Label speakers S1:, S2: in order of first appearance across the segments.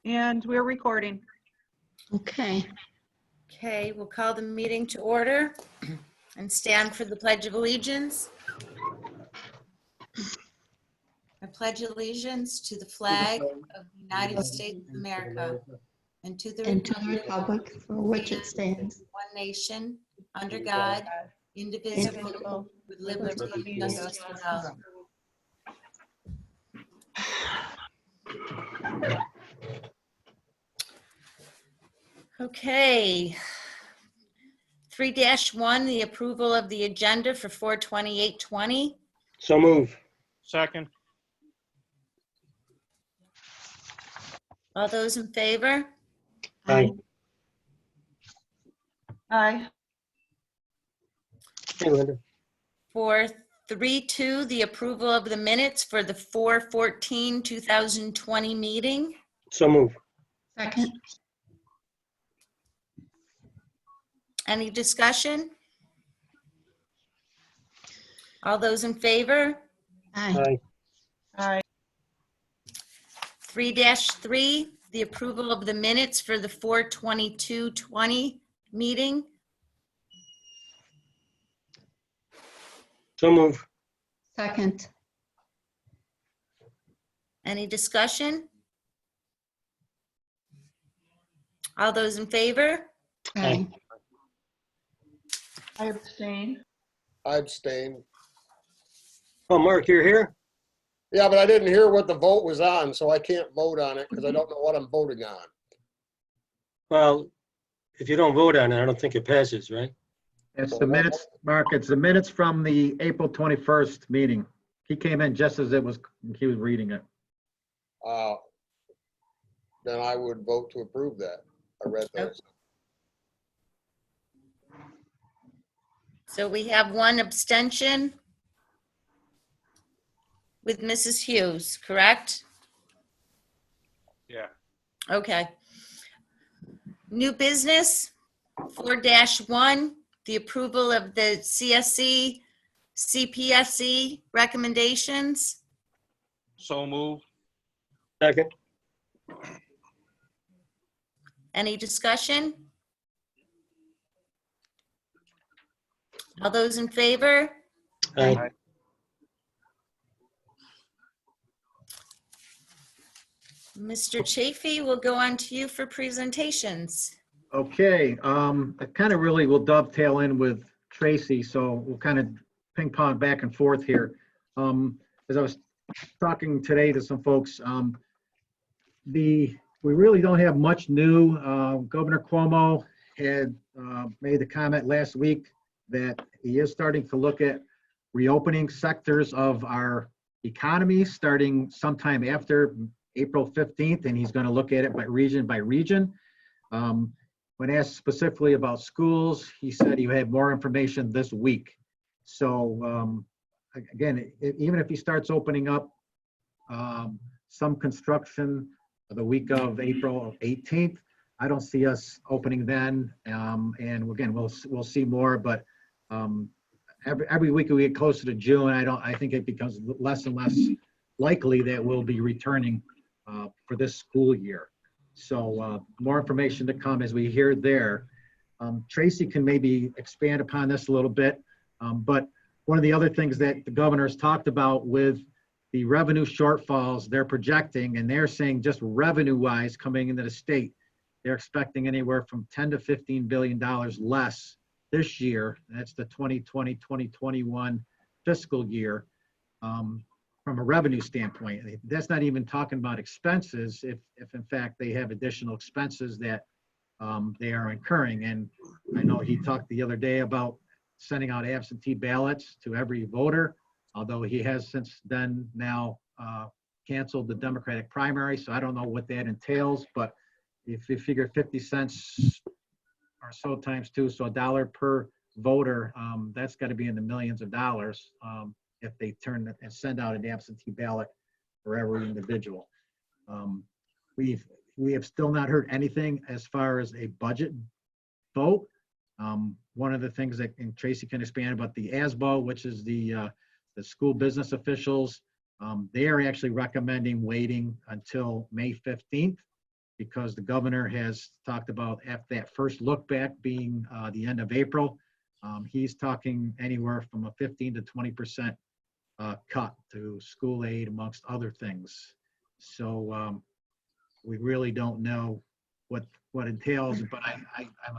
S1: And we're recording.
S2: Okay.
S3: Okay, we'll call the meeting to order and stand for the Pledge of Allegiance. I pledge allegiance to the flag of the United States of America and to the
S2: Republic for which it stands,
S3: one nation, under God, indivisible, with liberty and justice for all. Okay. 3-1, the approval of the agenda for 4/28/20.
S4: So move.
S5: Second.
S3: All those in favor?
S4: Aye.
S1: Aye.
S4: Hey, Linda.
S3: For 3-2, the approval of the minutes for the 4/14/2020 meeting.
S4: So move.
S2: second,
S3: Any discussion? All those in favor?
S2: aye,
S4: Aye.
S1: Aye.
S3: 3-3, the approval of the minutes for the 4/22/20 meeting.
S4: So move.
S2: second,
S3: Any discussion? All those in favor?
S2: aye,
S1: I abstain.
S6: I abstain.
S4: Oh, Mark, you're here?
S6: Yeah, but I didn't hear what the vote was on, so I can't vote on it because I don't know what I'm voting on.
S4: Well, if you don't vote on it, I don't think it passes, right?
S7: It's the minutes, Mark, it's the minutes from the April 21st meeting. He came in just as he was reading it.
S6: Then I would vote to approve that. I read those.
S3: So we have one abstention with Mrs. Hughes, correct?
S5: Yeah.
S3: Okay. New business, 4-1, the approval of the CSE, CPSE recommendations.
S5: So move.
S4: Second.
S3: Any discussion? All those in favor?
S4: Aye.
S3: Mr. Chafee, we'll go on to you for presentations.
S7: Okay, I kind of really will dovetail in with Tracy, so we'll kind of ping pong back and forth here. As I was talking today to some folks, we really don't have much new. Governor Cuomo had made the comment last week that he is starting to look at reopening sectors of our economy starting sometime after April 15th, and he's going to look at it by region. When asked specifically about schools, he said he had more information this week. So again, even if he starts opening up some construction the week of April 18th, I don't see us opening then. And again, we'll see more, but every week we get closer to June, I think it becomes less and less likely that we'll be returning for this school year. So more information to come as we hear there. Tracy can maybe expand upon this a little bit, but one of the other things that the governor's talked about with the revenue shortfalls they're projecting, and they're saying just revenue-wise coming into the state, they're expecting anywhere from $10 to $15 billion less this year. That's the 2020-2021 fiscal year. From a revenue standpoint, that's not even talking about expenses, if in fact they have additional expenses that they are incurring. And I know he talked the other day about sending out absentee ballots to every voter, although he has since then now canceled the Democratic primary. So I don't know what that entails, but if you figure 50 cents or so times two, so $1 per voter, that's got to be in the millions of dollars. If they turn and send out an absentee ballot for every individual. We have still not heard anything as far as a budget vote. One of the things that, and Tracy can expand about the ASBO, which is the school business officials, they are actually recommending waiting until May 15th because the governor has talked about after that first look back being the end of April. He's talking anywhere from a 15 to 20% cut to school aid amongst other things. So we really don't know what entails, but I'm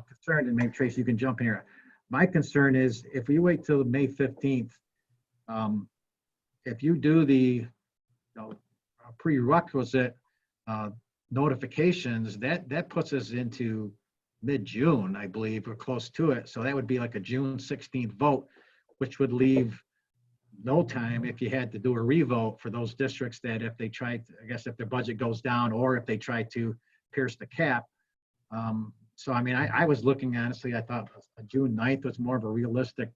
S7: concerned, and maybe Tracy, you can jump in here. My concern is if we wait till May 15th, if you do the prerequisite notifications, that puts us into mid-June, I believe, or close to it. So that would be like a June 16th vote, which would leave no time if you had to do a revote for those districts that if they tried, I guess if their budget goes down or if they try to pierce the cap. So, I mean, I was looking, honestly, I thought June 9th was more of a realistic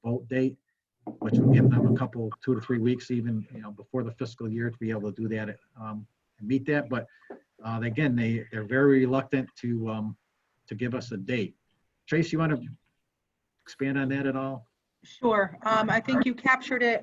S7: vote date, which would give them a couple, 2 to 3 weeks even, before the fiscal year to be able to do that and meet that. But again, they're very reluctant to give us a date. Tracy, you want to expand on that at all?
S1: Sure. I think you captured it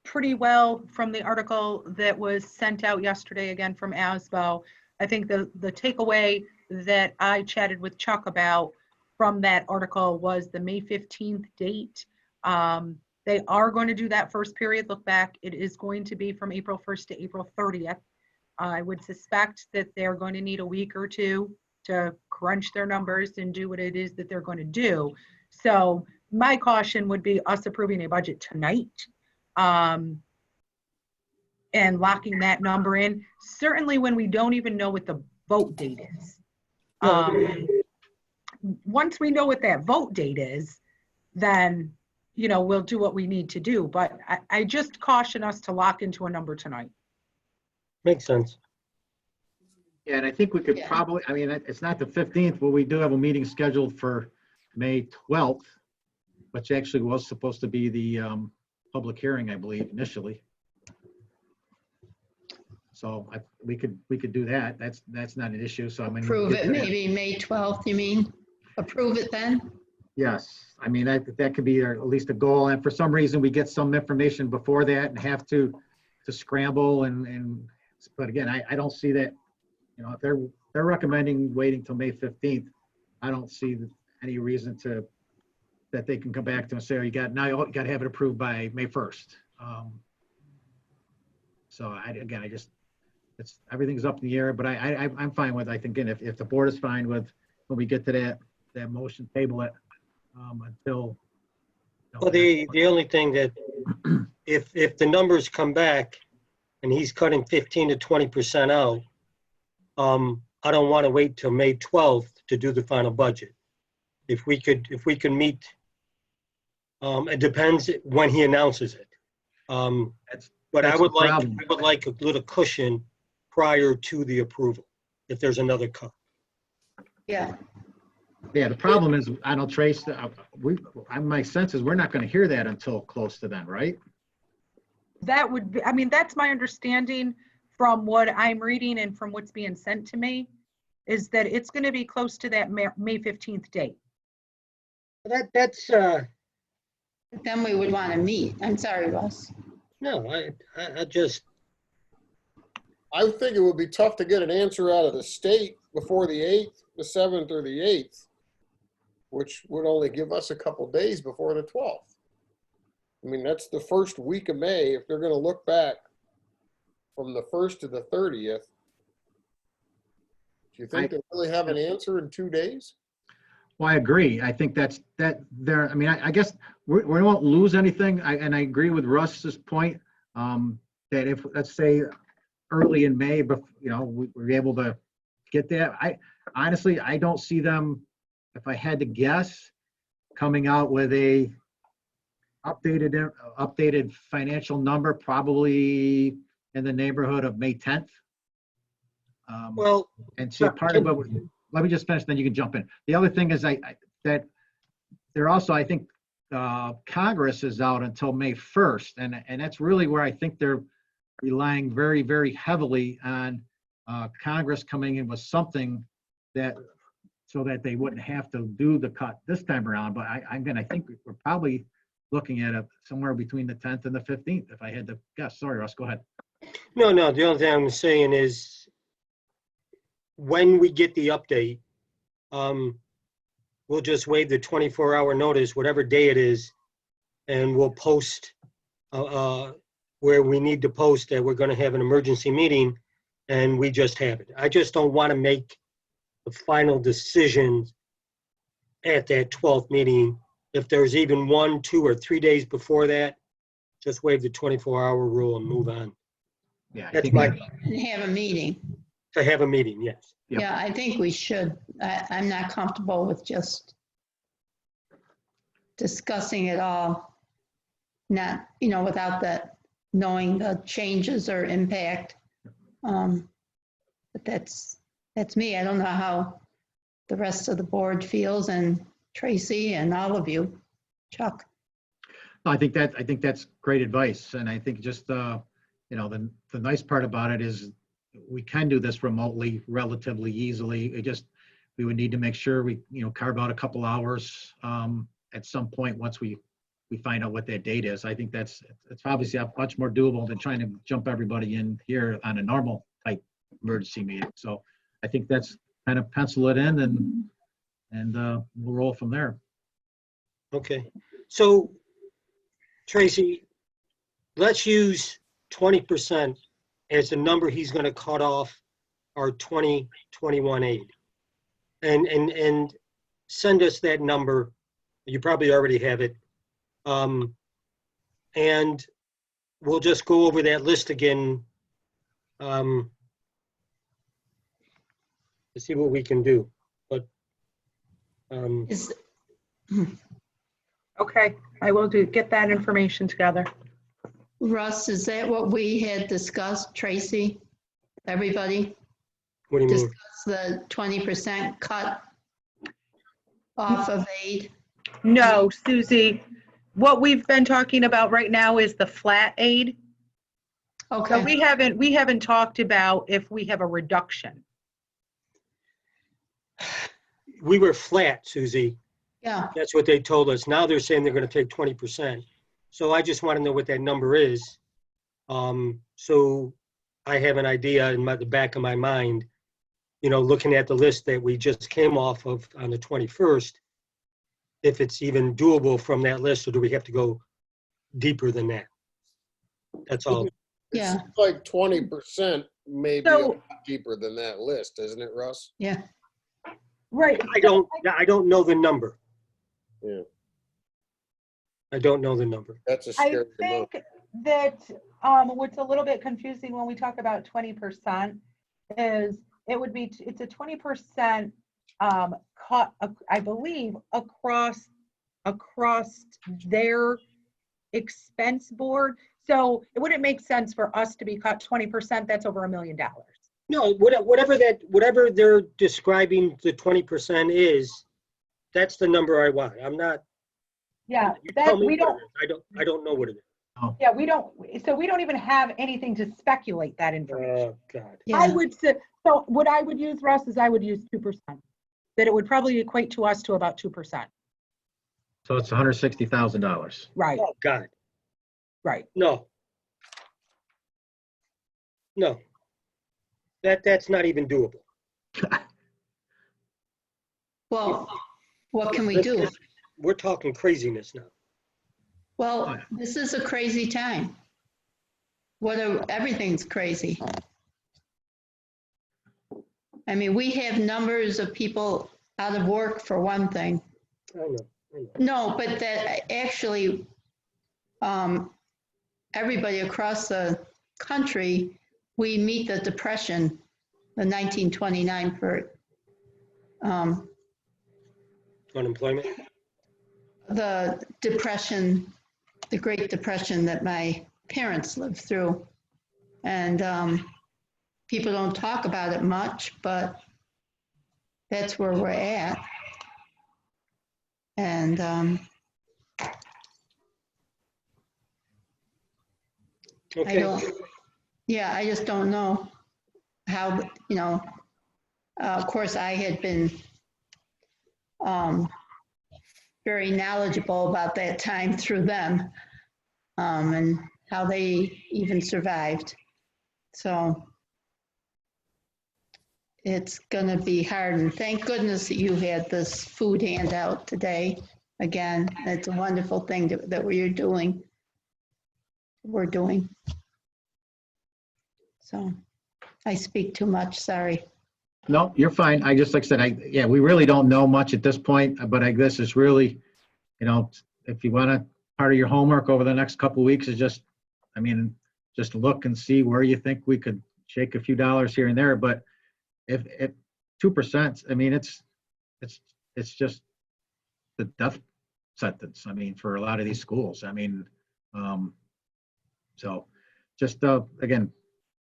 S1: pretty well from the article that was sent out yesterday, again from ASBO. I think the takeaway that I chatted with Chuck about from that article was the May 15th date. They are going to do that first period look back. It is going to be from April 1st to April 30th. I would suspect that they're going to need a week or two to crunch their numbers and do what it is that they're going to do. So my caution would be us approving a budget tonight and locking that number in, certainly when we don't even know what the vote date is. Once we know what that vote date is, then, we'll do what we need to do. But I just caution us to lock into a number tonight.
S4: Makes sense.
S7: Yeah, and I think we could
S2: Yeah.
S7: probably, I mean, it's not the 15th, but we do have a meeting scheduled for May 12th, which actually was supposed to be the public hearing, I believe, initially. So we could do that. That's not an issue. So I mean,
S2: Approve it maybe May 12th, you mean? Approve it then?
S7: Yes, I mean, that could be at least a goal. And for some reason, we get some information before that and have to scramble but again, I don't see that, if they're recommending waiting till May 15th, I don't see any reason that they can come back to and say, oh, you got to have it approved by May 1st. So everything's up in the air, but I'm fine with, I think, again, if the board is fine with, when we get to that motion, table it until.
S4: Well, the only thing that, if the numbers come back and he's cutting 15 to 20% out, I don't want to wait till May 12th to do the final budget. If we can meet, it depends when he announces it. But I would like a little cushion prior to the approval, if there's another cut.
S2: Yeah.
S7: Yeah, the problem is, I don't trace, my sense is we're not going to hear that until close to then, right?
S1: That would be, I mean, that's my understanding from what I'm reading and from what's being sent to me, is that it's going to be close to that May 15th date.
S4: That's
S2: Then we would want to meet. I'm sorry, Russ.
S4: no, I just,
S6: I would think it would be tough to get an answer out of the state before the 8th, the 7th, or the 8th, which would only give us a couple days before the 12th. I mean, that's the first week of May. If they're going to look back from the 1st to the 30th, do you think they really have an answer in 2 days?
S7: Well, I agree. I think that there, I mean, I guess we won't lose anything. And I agree with Russ's point that if, let's say, early in May, but we're able to get that. Honestly, I don't see them, if I had to guess, coming out with a updated financial number, probably in the neighborhood of May 10th.
S4: well,
S7: And see, part of what, let me just finish, then you can jump in. The other thing is that they're also, I think, Congress is out until May 1st. And that's really where I think they're relying very, very heavily on Congress coming in with something so that they wouldn't have to do the cut this time around. But I think we're probably looking at somewhere between the 10th and the 15th, if I had to guess. Sorry, Russ, go ahead.
S4: no, the only thing I'm saying is when we get the update, we'll just waive the 24-hour notice, whatever day it is, and we'll post where we need to post that we're going to have an emergency meeting, and we just have it. I just don't want to make the final decision at that 12th meeting. If there's even 1, 2, or 3 days before that, just waive the 24-hour rule and move on.
S7: Yeah, I
S4: That's
S7: think
S4: my,
S2: And have a meeting.
S4: to have a meeting, yes.
S7: Yep.
S2: Yeah, I think we should. I'm not comfortable with just discussing it all, not, without that, knowing the changes or impact. But that's me. I don't know how the rest of the board feels, and Tracy and all of you. Chuck?
S7: I think that's great advice. And I think just, the nice part about it is we can do this remotely relatively easily. We would need to make sure we, carve out a couple hours at some point once we find out what that date is. I think it's obviously much more doable than trying to jump everybody in here on a normal type emergency meeting. So I think that's kind of pencil it in and we'll roll from there.
S4: Okay. So, Tracy, let's use 20% as the number he's going to cut off our 2021 aid. And send us that number. You probably already have it. And we'll just go over that list again to see what we can do. But
S2: Is,
S1: Okay, I will get that information together.
S2: Russ, is that what we had discussed, Tracy? Everybody?
S4: what do you mean?
S2: Discuss the 20% cut off of aid?
S1: No, Susie, what we've been talking about right now is the flat aid. So
S2: Okay,
S1: we haven't talked about if we have a reduction.
S4: We were flat, Susie.
S2: yeah,
S4: That's what they told us. Now they're saying they're going to take 20%. So I just want to know what that number is. So I have an idea in the back of my mind, looking at the list that we just came off of on the 21st, if it's even doable from that list, or do we have to go deeper than that? That's all.
S2: yeah,
S6: It's like 20% maybe
S1: So-
S6: deeper than that list, isn't it, Russ?
S2: yeah.
S1: Right.
S4: I don't know the number.
S6: Yeah,
S1: I
S6: that's a scary amount.
S1: think that what's a little bit confusing when we talk about 20% is it's a 20% cut, I believe, across their expense board. So it wouldn't make sense for us to be cut 20%. That's over $1 million.
S4: No, whatever they're describing the 20% is, that's the number I want. I'm not,
S1: Yeah,
S4: you tell me
S1: we
S4: what
S1: don't.
S4: it is. I don't know what it is.
S1: Yeah, we don't. So we don't even have anything to speculate that information.
S4: Oh, God.
S1: I
S2: Yeah,
S1: would say, so what I would use, Russ, is I would use 2%. That it would probably equate to us to about 2%.
S7: So it's $160,000.
S1: Right,
S4: Oh, God.
S1: right.
S4: No. No. That's not even doable.
S2: well, what can we do?
S4: We're talking craziness now.
S2: Well, this is a crazy time. Everything's crazy. I mean, we have numbers of people out of work for one thing.
S4: I know.
S2: No, but that actually, everybody across the country, we meet the depression, the 1929 for
S4: Unemployment?
S2: the depression, the Great Depression that my parents lived through. And people don't talk about it much, but that's where we're at. And I
S4: Okay.
S2: I just don't know how, of course, I had been very knowledgeable about that time through them and how they even survived. So it's gonna be hard. And thank goodness that you had this food handout today. Again, it's a wonderful thing that we're doing. We're doing. So I speak too much, sorry.
S7: No, you're fine. I just, like I said, yeah, we really don't know much at this point, but I guess it's really, if you want to, part of your homework over the next couple of weeks is just, just look and see where you think we could shake a few dollars here and there. But if 2%, it's just the death sentence, for a lot of these schools. So just, again,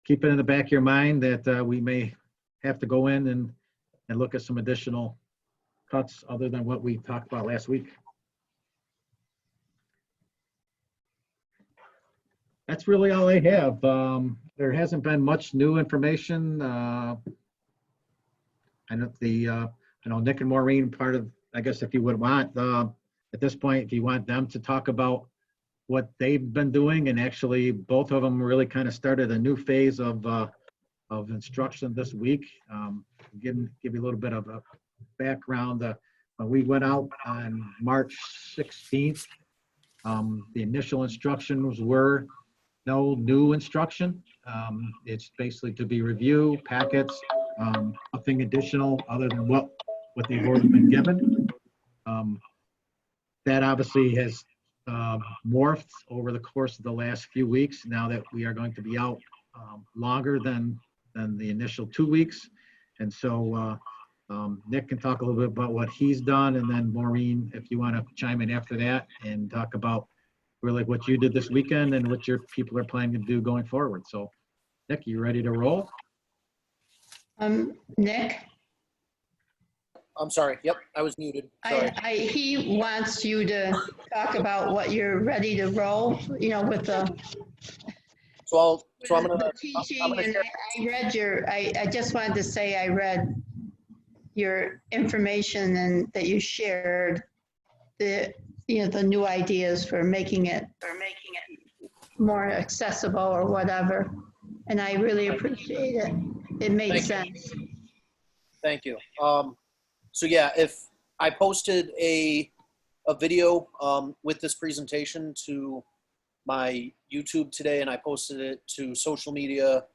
S7: keep it in the back of your mind that we may have to go in and look at some additional cuts other than what we talked about last week. That's really all I have. There hasn't been much new information. I know Nick and Maureen, part of, I guess if you would want, at this point, if you want them to talk about what they've been doing, and actually both of them really kind of started a new phase of instruction this week. Give you a little bit of a background. When we went out on March 16th, the initial instructions were no new instruction. It's basically to be review packets, nothing additional other than what they've already been given. That obviously has morphed over the course of the last few weeks, now that we are going to be out longer than the initial 2 weeks. And so Nick can talk a little bit about what he's done, and then Maureen, if you want to chime in after that and talk about really what you did this weekend and what your people are planning to do going forward. So Nick, you ready to roll?
S2: Nick?
S8: I'm sorry. Yep, I was muted. Sorry.
S2: He wants you to talk about what you're ready to roll, with the
S8: So I'm gonna.
S2: the teaching.
S8: I'm gonna
S2: And
S8: share.
S2: I read I just wanted to say I read your information and that you shared the new ideas for making it more accessible or whatever. And I really appreciate it. It made sense.
S8: Thank you. So yeah, if I posted a video with this presentation to my YouTube today, and I posted it to social media,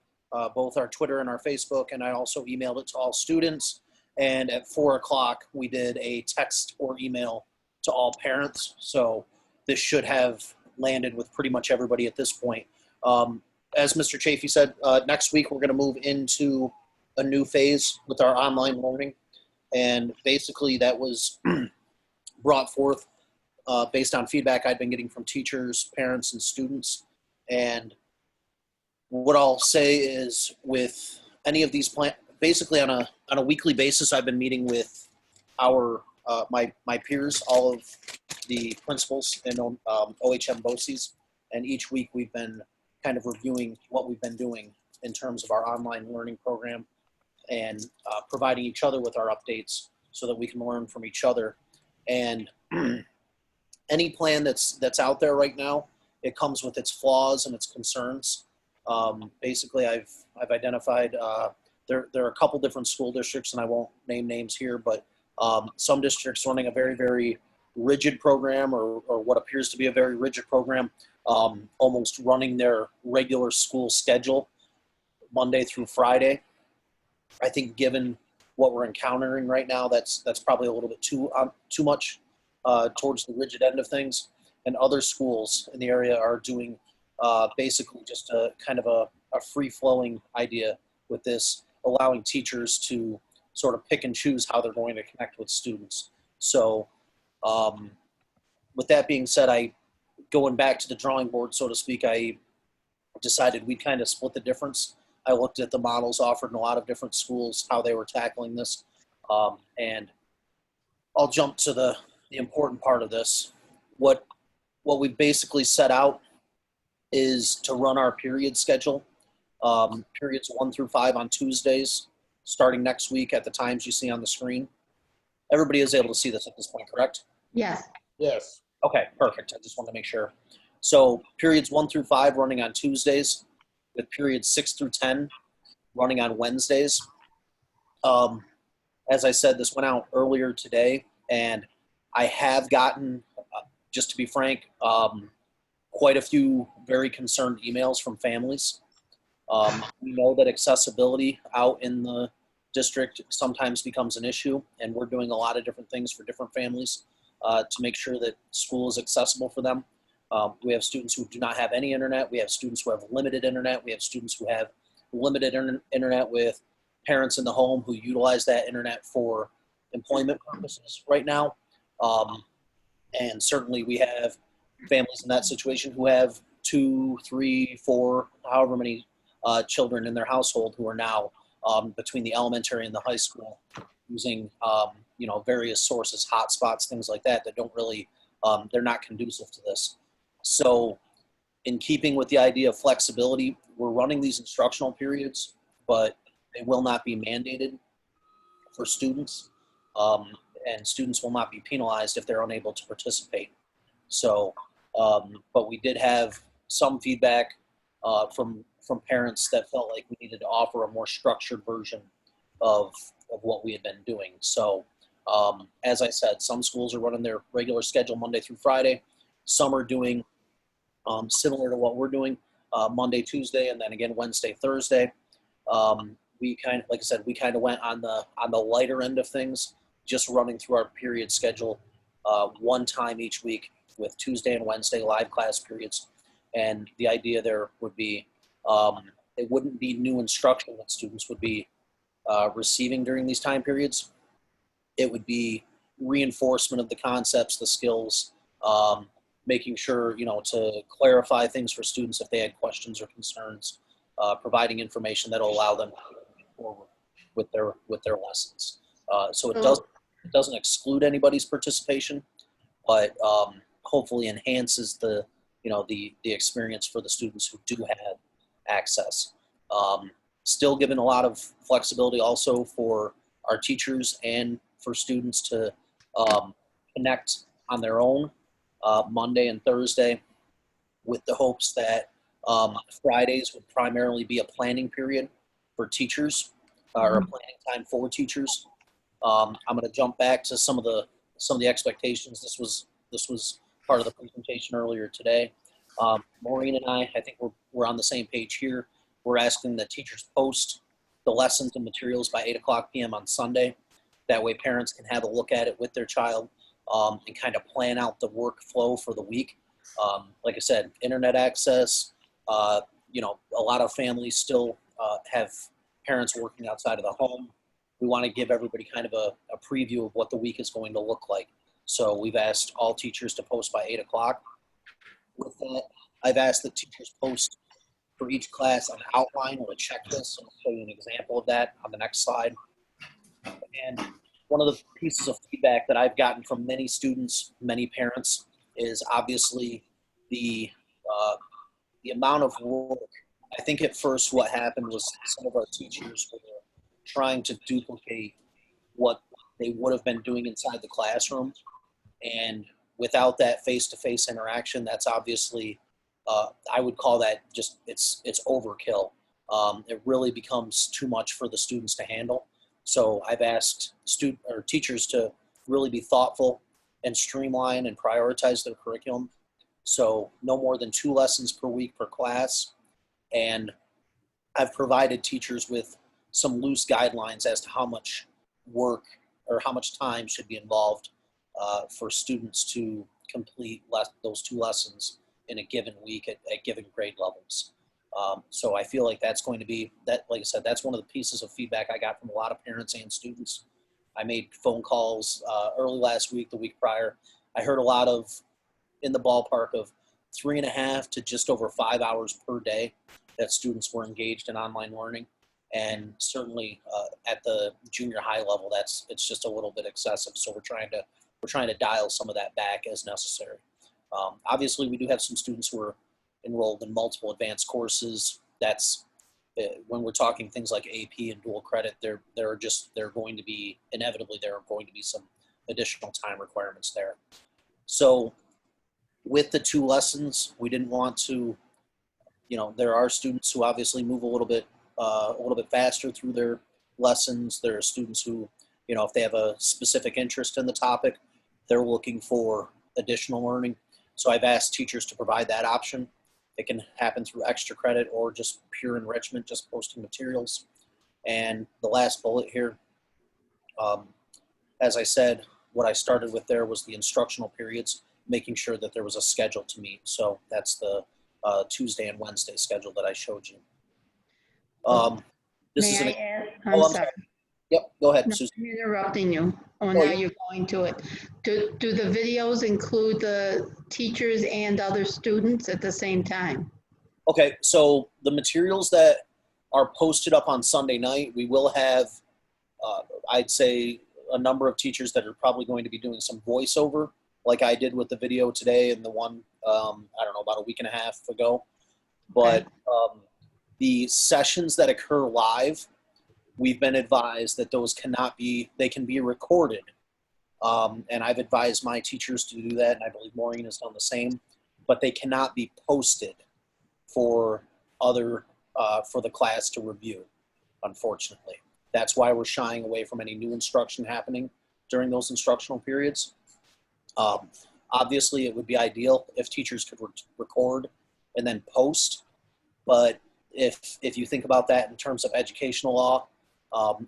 S8: both our Twitter and our Facebook, and I also emailed it to all students. And at 4 o'clock, we did a text or email to all parents. So this should have landed with pretty much everybody at this point. As Mr. Chafee said, next week we're going to move into a new phase with our online learning. And basically that was brought forth based on feedback I'd been getting from teachers, parents, and students. And what I'll say is, with any of these plans, basically on a weekly basis, I've been meeting with our my peers, all of the principals in OHM BOCES, and each week we've been kind of reviewing what we've been doing in terms of our online learning program, and providing each other with our updates so that we can learn from each other. And any plan that's out there right now, it comes with its flaws and its concerns. Basically, I've identified there are a couple different school districts, and I won't name names here, but some districts running a very, very rigid program, or what appears to be a very rigid program, almost running their regular school schedule Monday through Friday. I think given what we're encountering right now, that's probably a little bit too much towards the rigid end of things. And other schools in the area are doing basically just a kind of a free-flowing idea with this, allowing teachers to sort of pick and choose how they're going to connect with students. So with that being said, going back to the drawing board, so to speak, I decided we'd kind of split the difference. I looked at the models offered in a lot of different schools, how they were tackling this. And I'll jump to the important part of this. What we basically set out is to run our period schedule, periods 1 through 5 on Tuesdays, starting next week at the times you see on the screen. Everybody is able to see this at this point, correct?
S2: Yes.
S6: Yes.
S8: Okay, perfect. I just wanted to make sure. So periods 1 through 5 running on Tuesdays, with periods 6 through 10 running on Wednesdays. As I said, this went out earlier today, and I have gotten, just to be frank, quite a few very concerned emails from families. We know that accessibility out in the district sometimes becomes an issue, and we're doing a lot of different things for different families to make sure that school is accessible for them. We have students who do not have any internet. We have students who have limited internet. We have students who have limited internet with parents in the home who utilize that internet for employment purposes right now. And certainly we have families in that situation who have 2, 3, 4, however many children in their household who are now between the elementary and the high school using various sources, hotspots, things like that don't really, they're not conducive to this. So in keeping with the idea of flexibility, we're running these instructional periods, but they will not be mandated for students, and students will not be penalized if they're unable to participate. So, but we did have some feedback from parents that felt like we needed to offer a more structured version of what we had been doing. So, as I said, some schools are running their regular schedule Monday through Friday. Some are doing similar to what we're doing, Monday, Tuesday, and then again Wednesday, Thursday. We kind of, like I said, we kind of went on the lighter end of things, just running through our period schedule one time each week with Tuesday and Wednesday live class periods. And the idea there would be it wouldn't be new instruction that students would be receiving during these time periods. It would be reinforcement of the concepts, the skills, making sure, to clarify things for students if they had questions or concerns, providing information that will allow them to move forward with their lessons. So it doesn't exclude anybody's participation, but hopefully enhances the experience for the students who do have access. Still giving a lot of flexibility also for our teachers and for students to connect on their own Monday and Thursday, with the hopes that Fridays would primarily be a planning period for teachers, or a planning time for teachers. I'm going to jump back to some of the expectations. This was part of the presentation earlier today. Maureen and I think we're on the same page here. We're asking that teachers post the lessons and materials by 8:00 p.m. on Sunday. That way parents can have a look at it with their child and kind of plan out the workflow for the week. Like I said, internet access, a lot of families still have parents working outside of the home. We want to give everybody kind of a preview of what the week is going to look like. So we've asked all teachers to post by 8:00. With that, I've asked that teachers post for each class an outline or a checklist. I'll show you an example of that on the next slide. And one of the pieces of feedback that I've gotten from many students, many parents, is obviously the amount of work. I think at first what happened was some of our teachers were trying to duplicate what they would have been doing inside the classroom. And without that face-to-face interaction, that's obviously, I would call that just, it's overkill. It really becomes too much for the students to handle. So I've asked teachers to really be thoughtful and streamline and prioritize their curriculum. So no more than 2 lessons per week per class. And I've provided teachers with some loose guidelines as to how much work or how much time should be involved for students to complete those 2 lessons in a given week at given grade levels. So I feel like that's going to be, like I said, that's one of the pieces of feedback I got from a lot of parents and students. I made phone calls early last week, the week prior. I heard a lot of, in the ballpark of 3.5 to just over 5 hours per day that students were engaged in online learning. And certainly at the junior high level, it's just a little bit excessive. So we're trying to dial some of that back as necessary. Obviously, we do have some students who are enrolled in multiple advanced courses. That's when we're talking things like AP and dual credit, there are going to be some additional time requirements there. So with the 2 lessons, we didn't want to, there are students who obviously move a little bit faster through lessons. There are students who, if they have a specific interest in the topic, they're looking for additional learning. So I've asked teachers to provide that option. It can happen through extra credit or just pure enrichment, just posting materials. And the last bullet here, as I said, what I started with there was the instructional periods, making sure that there was a schedule to meet. So that's the Tuesday and Wednesday schedule that I showed you. This is
S2: May
S8: an,
S2: I add?
S8: oh,
S2: I'm sorry.
S8: Yep, go ahead,
S2: No,
S8: Susan.
S2: I'm interrupting you. Oh,
S8: Oh,
S2: now
S8: yeah.
S2: you're going to it. Do the videos include the teachers and other students at the same time?
S8: Okay, so the materials that are posted up on Sunday night, we will have, I'd say, a number of teachers that are probably going to be doing some voiceover, like I did with the video today and the one, I don't know, about a week and a half ago. But the sessions that occur live, we've been advised that those cannot be, they can be recorded. And I've advised my teachers to do that, and I believe Maureen has done the same, but they cannot be posted for for the class to review, unfortunately. That's why we're shying away from any new instruction happening during those instructional periods. Obviously, it would be ideal if teachers could record and then post, but if you think about that in terms of educational law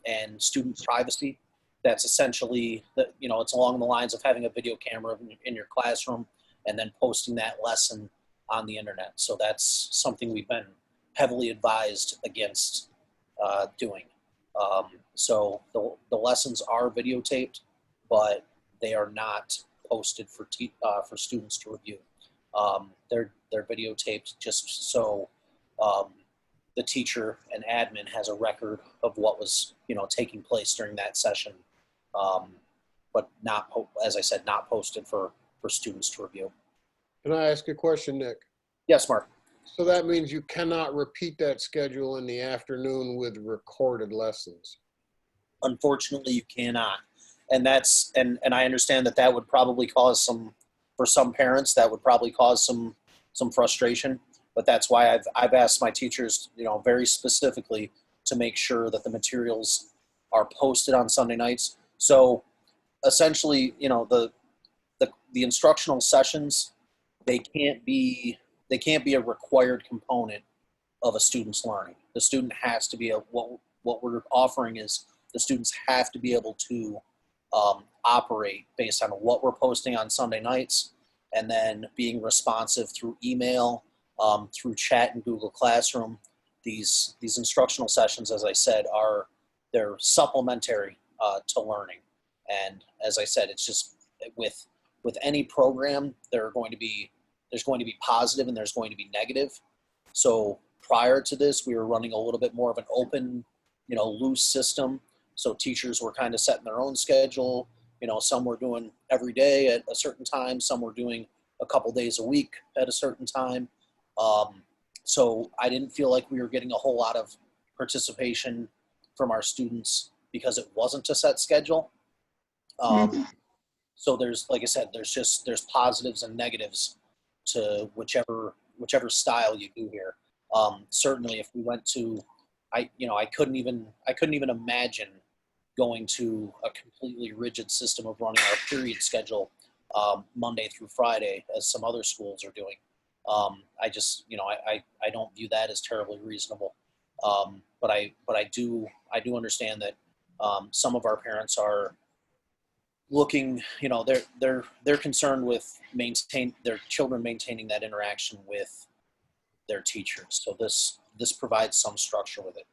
S8: and student privacy, that's essentially, it's along the lines of having a video camera in your classroom and then posting that lesson on the internet. So that's something we've been heavily advised against doing. So the lessons are videotaped, but they are not posted for students to review. They're videotaped just so the teacher and admin has a record of what was taking place during that session, but not, as I said, not posted for students to review.
S6: Can I ask a question, Nick?
S8: Yes, Mark.
S6: So that means you cannot repeat that schedule in the afternoon with recorded lessons?
S8: Unfortunately, you cannot. And that's, and I understand that would probably cause for some parents, that would probably cause some frustration. But that's why I've asked my teachers, very specifically to make sure that the materials are posted on Sunday nights. So essentially, the instructional sessions, they can't be a required component of a student's learning. The student has to be what we're offering is the students have to be able to operate based on what we're posting on Sunday nights, and then being responsive through email, through chat and Google Classroom. These instructional sessions, as I said, they're supplementary to learning. And as I said, it's just with any program, there's going to be positive and there's going to be negative. So prior to this, we were running a little bit more of an open, loose system. So teachers were kind of setting their own schedule. Some were doing every day at a certain time. Some were doing a couple days a week at a certain time. So I didn't feel like we were getting a whole lot of participation from our students because it wasn't a set schedule. So there's, like I said, there's positives and negatives to whichever style you do here. Certainly if we went to, I couldn't even imagine going to a completely rigid system of running our period schedule Monday through Friday, as some other schools are doing. I just, I don't view that as terribly reasonable. But I do understand that some of our parents are looking, they're concerned with their children maintaining that interaction with their teachers. So this provides some structure with it.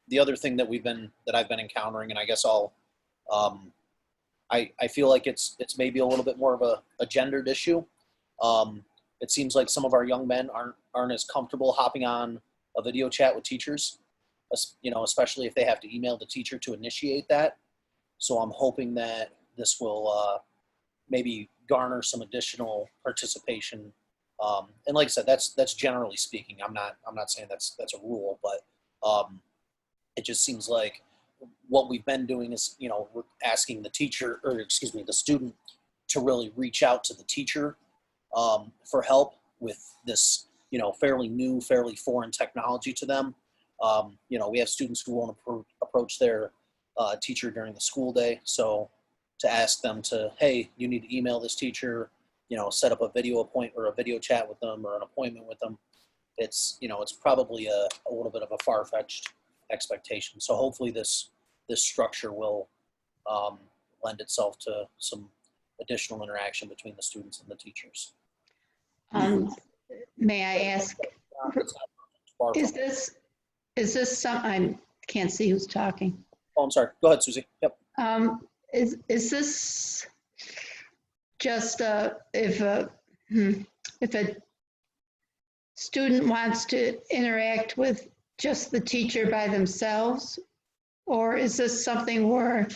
S8: The other thing that I've been encountering, and I guess I feel like it's maybe a little bit more of a gendered issue. It seems like some of our young men aren't as comfortable hopping on a video chat with teachers, especially if they have to email the teacher to initiate that. So I'm hoping that this will maybe garner some additional participation. And like I said, that's generally speaking. I'm not saying that's a rule, but it just seems like what we've been doing is, we're asking the teacher, or excuse me, the student to really reach out to the teacher for help with this, fairly new, fairly foreign technology to them. We have students who won't approach their teacher during the school day. So to ask them to, hey, you need to email this teacher, set up a video appointment or a video chat with them or an appointment with them. It's, it's probably a little bit of a far-fetched expectation. So hopefully this structure will lend itself to some additional interaction between the students and the teachers.
S2: May I ask,
S8: It's not far from
S2: is
S8: it.
S2: this some, I can't see who's talking.
S8: Oh, I'm sorry. Go ahead, Susie. Yep.
S2: Is this just if a student wants to interact with just the teacher by themselves? Or is this something where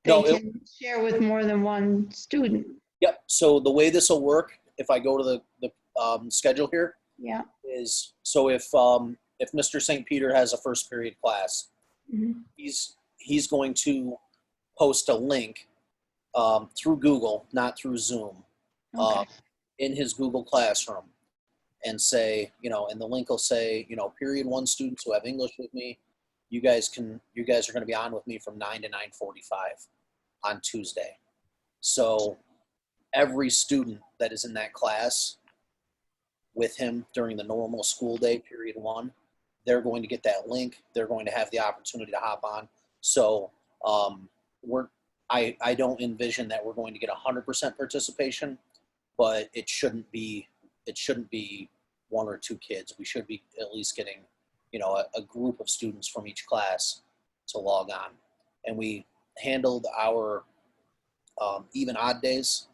S2: they
S8: No,
S2: can share with more than one student?
S8: Yep. So the way this will work, if I go to the schedule here,
S2: Yeah.
S8: is so if Mr. St. Peter has a first period class,
S2: Mhm.
S8: he's going to post a link through Google, not through Zoom,
S2: Okay.
S8: in his Google Classroom, and say, and the link will say, period 1 students who have English with me, you guys are going to be on with me from 9 to 9:45 on Tuesday. So every student that is in that class with him during the normal school day, period 1, they're going to get that link. They're going to have the opportunity to hop on. So I don't envision that we're going to get 100% participation, but it shouldn't be 1 or 2 kids. We should be at least getting, a group of students from each class to log on. And we handled our even odd days,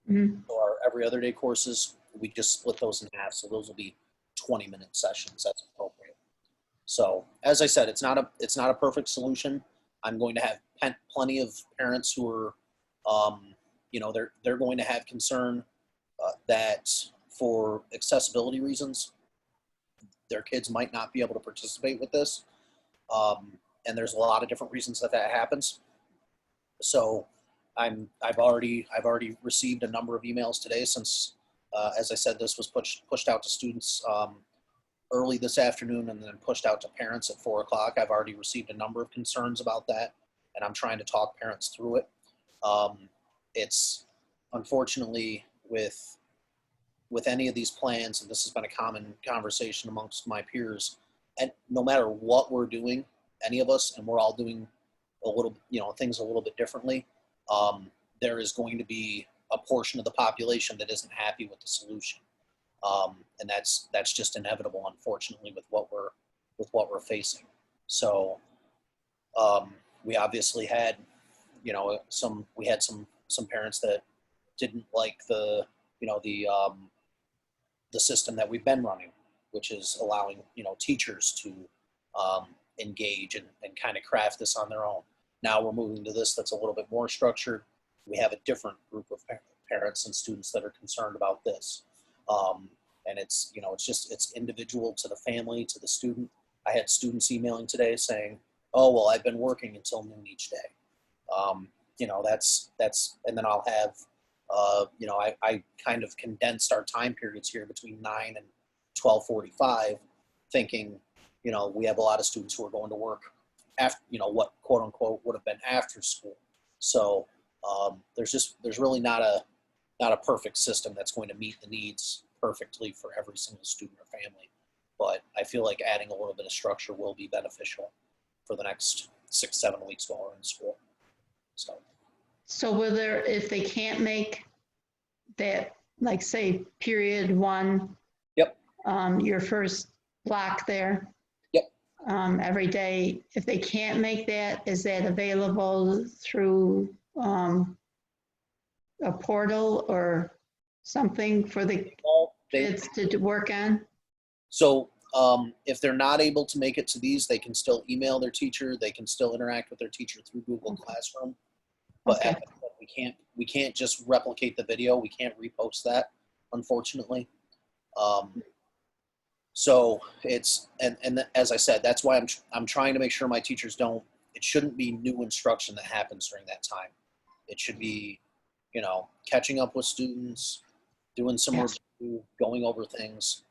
S2: Mhm.
S8: or every other day courses. We just split those in half. So those will be 20-minute sessions. That's appropriate. So as I said, it's not a perfect solution. I'm going to have plenty of parents who are, they're going to have concern that for accessibility reasons, their kids might not be able to participate with this. And there's a lot of different reasons that happens. So I've already received a number of emails today since, as I said, this was pushed out to students early this afternoon and then pushed out to parents at 4 o'clock. I've already received a number of concerns about that, and I'm trying to talk parents through it. It's unfortunately with any of these plans, and this has been a common conversation amongst my peers, and no matter what we're doing, any of us, and we're all doing a little, things a little bit differently, there is going to be a portion of the population that isn't happy with the solution. And that's just inevitable, unfortunately, with what we're facing. So we obviously had, some parents that didn't like the system that we've been running, which is allowing, teachers to engage and kind of craft this on their own. Now we're moving to this that's a little bit more structured. We have a different group of parents and students that are concerned about this. And it's, it's individual to the family, to the student. I had students emailing today saying, oh, well, I've been working until noon each day. That's, and then I'll have, I kind of condensed our time periods here between 9 and 12:45, thinking, we have a lot of students who are going to work after, what quote unquote would have been after school. So there's really not a perfect system that's going to meet the needs perfectly for every single student or family. But I feel like adding a little bit of structure will be beneficial for the next 6-7 weeks while we're in school.
S2: So will there, if they can't make that, like say, period 1,
S8: Yep.
S2: Your first block there?
S8: Yep.
S2: Every day, if they can't make that, is that available through a portal or something for the kids to work on?
S8: So if they're not able to make it to these, they can still email their teacher. They can still interact with their teacher through Google Classroom. But
S2: Okay.
S8: we can't just replicate the video. We can't repost that, unfortunately. So it's and as I said, that's why I'm trying to make sure my teachers don't. It shouldn't be new instruction that happens during that time. It should be, catching up with students, doing some review, going over things.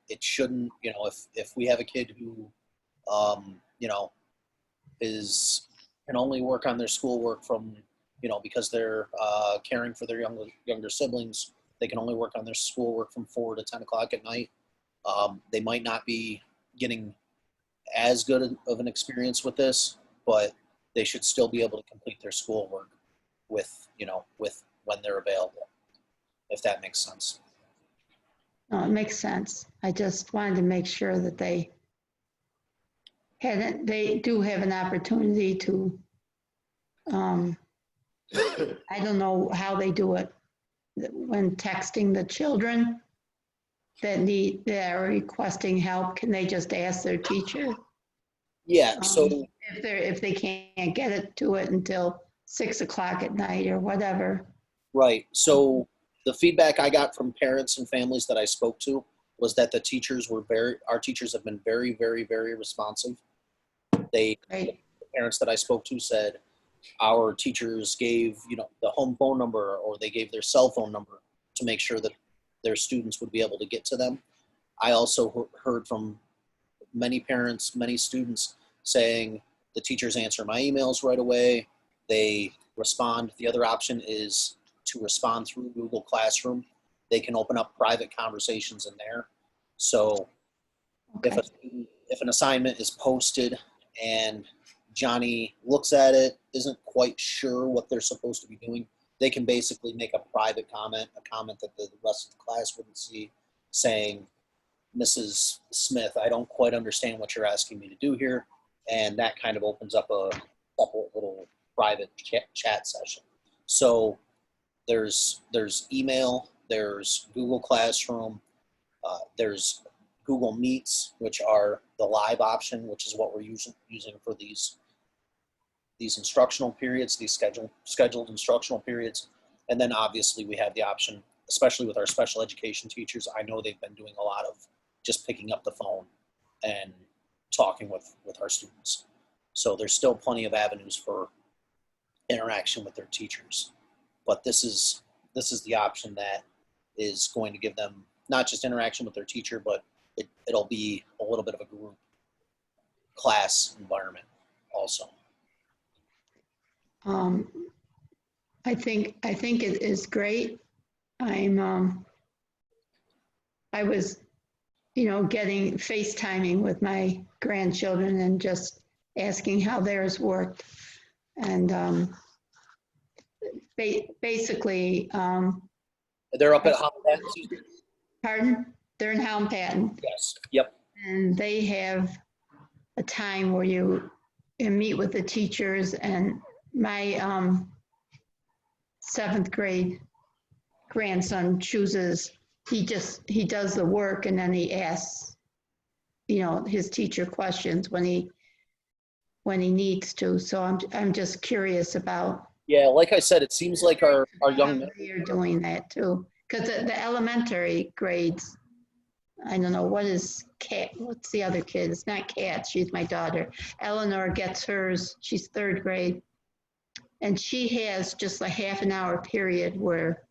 S8: It shouldn't, if we have a kid who you know, can only work on their schoolwork from, you know, because they're caring for their younger siblings. They can only work on their schoolwork from 4 to 10 o'clock at night. They might not be getting as good of an experience with this, but they should still be able to complete their schoolwork with, you know, with when they're available, if that makes sense.
S2: No, it makes sense. I just wanted to make sure that they do have an opportunity to, I don't know how they do it, when texting the children that are requesting help, can they just ask their teacher?
S8: Yeah, so
S2: If they can't get it to it until 6 o'clock at night or whatever.
S8: right. So the feedback I got from parents and families that I spoke to was that our teachers have been very, very, very responsive.
S2: Right.
S8: The parents that I spoke to said our teachers gave, you know, the home phone number, or they gave their cell phone number to make sure that their students would be able to get to them. I also heard from many parents, many students saying the teachers answer my emails right away. They respond. The other option is to respond through Google Classroom. They can open up private conversations in there. So
S2: Okay.
S8: if an assignment is posted and Johnny looks at it, isn't quite sure what they're supposed to be doing, they can basically make a private comment, a comment that the rest of the class wouldn't see, saying, Mrs. Smith, I don't quite understand what you're asking me to do here. And that kind of opens up a separate little private chat session. So there's email, there's Google Classroom, there's Google Meets, which are the live option, which is what we're using for these instructional periods, these scheduled instructional periods. And then obviously we have the option, especially with our special education teachers. I know they've been doing a lot of just picking up the phone and talking with our students. So there's still plenty of avenues for interaction with their teachers. But this is the option that is going to give them not just interaction with their teacher, but it'll be a little bit of a group class environment also.
S2: I think it is great. I was, getting FaceTiming with my grandchildren and just asking how theirs worked. And basically,
S8: They're up at Hoppatt.
S2: pardon? They're in Howland.
S8: Yes. Yep.
S2: And they have a time where you meet with the teachers, and my 7th grade grandson chooses, he does the work, and then he asks, his teacher questions when he needs to. So I'm just curious about.
S8: Yeah, like I said, it seems like our young men.
S2: They are doing that too, because the elementary grades, I don't know, what's the other kid? It's not Kat, she's my daughter. Eleanor gets hers, she's 3rd grade. And she has just a half an hour period where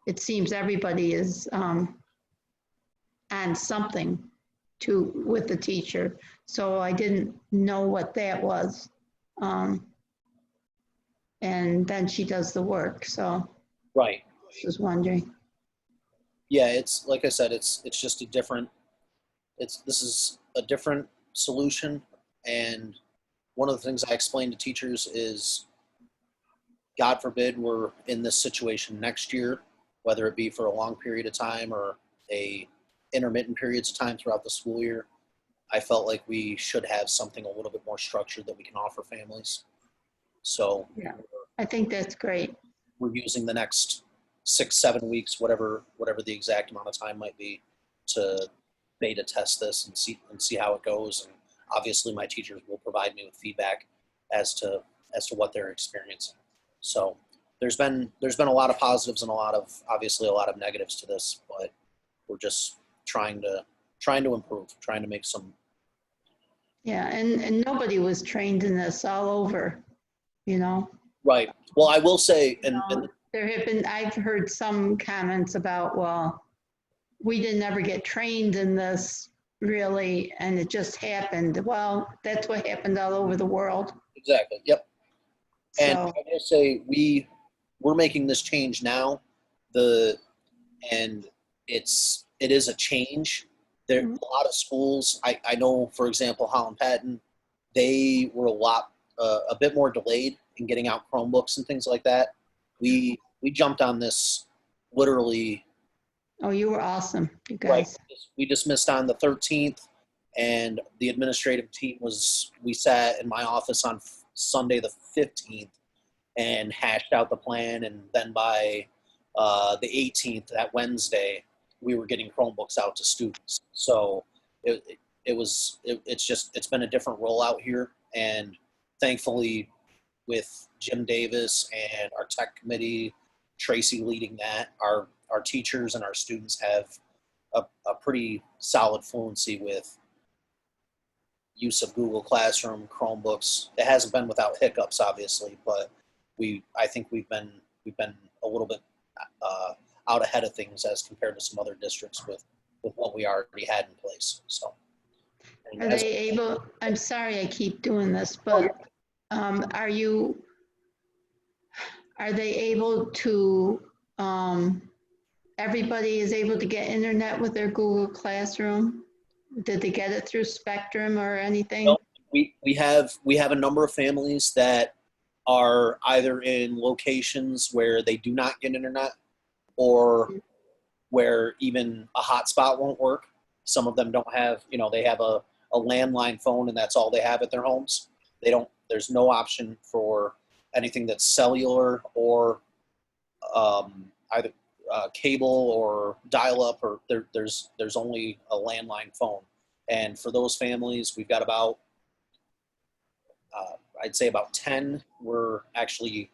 S2: it seems everybody is on something with the teacher. So I didn't know what that was. And then she does the work, so.
S8: Right.
S2: I was wondering.
S8: Yeah, it's like I said, it's just this is a different solution. And one of the things I explain to teachers is, God forbid we're in this situation next year, whether it be for a long period of time or a intermittent periods of time throughout the school year. I felt like we should have something a little bit more structured that we can offer families. So
S2: yeah, I think that's great.
S8: We're using the next 6-7 weeks, whatever the exact amount of time might be, to beta test this and see how it goes. And obviously my teachers will provide me with feedback as to what they're experiencing. So there's been a lot of positives and obviously a lot of negatives to this, but we're just trying to improve, trying to make some.
S2: Yeah, and nobody was trained in this all over,
S8: Right. Well, I will say, and
S2: I've heard some comments about, well, we didn't ever get trained in this, really, and it just happened. Well, that's what happened all over the world.
S8: Exactly. Yep. And
S2: So,
S8: I will say we're making this change now. And it is a change. There
S2: Mhm.
S8: a lot of schools. I know, for example, Holland Patton, they were a bit more delayed in getting out Chromebooks and things like that. We jumped on this literally
S2: oh, you were awesome, you
S8: right.
S2: guys.
S8: We dismissed on the 13th, and the administrative team we sat in my office on Sunday the 15th and hashed out the plan, and then by the 18th, that Wednesday, we were getting Chromebooks out to students. So it's been a different rollout here, and thankfully, with Jim Davis and our tech committee, Tracy leading that, our teachers and our students have a pretty solid fluency with use of Google Classroom, Chromebooks. It hasn't been without hiccups, obviously, but I think we've been a little bit out ahead of things as compared to some other districts with what we already had in place. So, and
S2: Are
S8: as-
S2: they able, I'm sorry I keep doing this, but are they able to, everybody is able to get internet with their Google Classroom? Did they get it through Spectrum or anything?
S8: No, we have a number of families that are either in locations where they do not get internet or where even a hotspot won't work. Some of them don't have, they have a landline phone and that's all they have at their homes. There's no option for anything that's cellular or either cable or dial-up, or there's only a landline phone. And for those families, we've got about, I'd say about 10 we're actually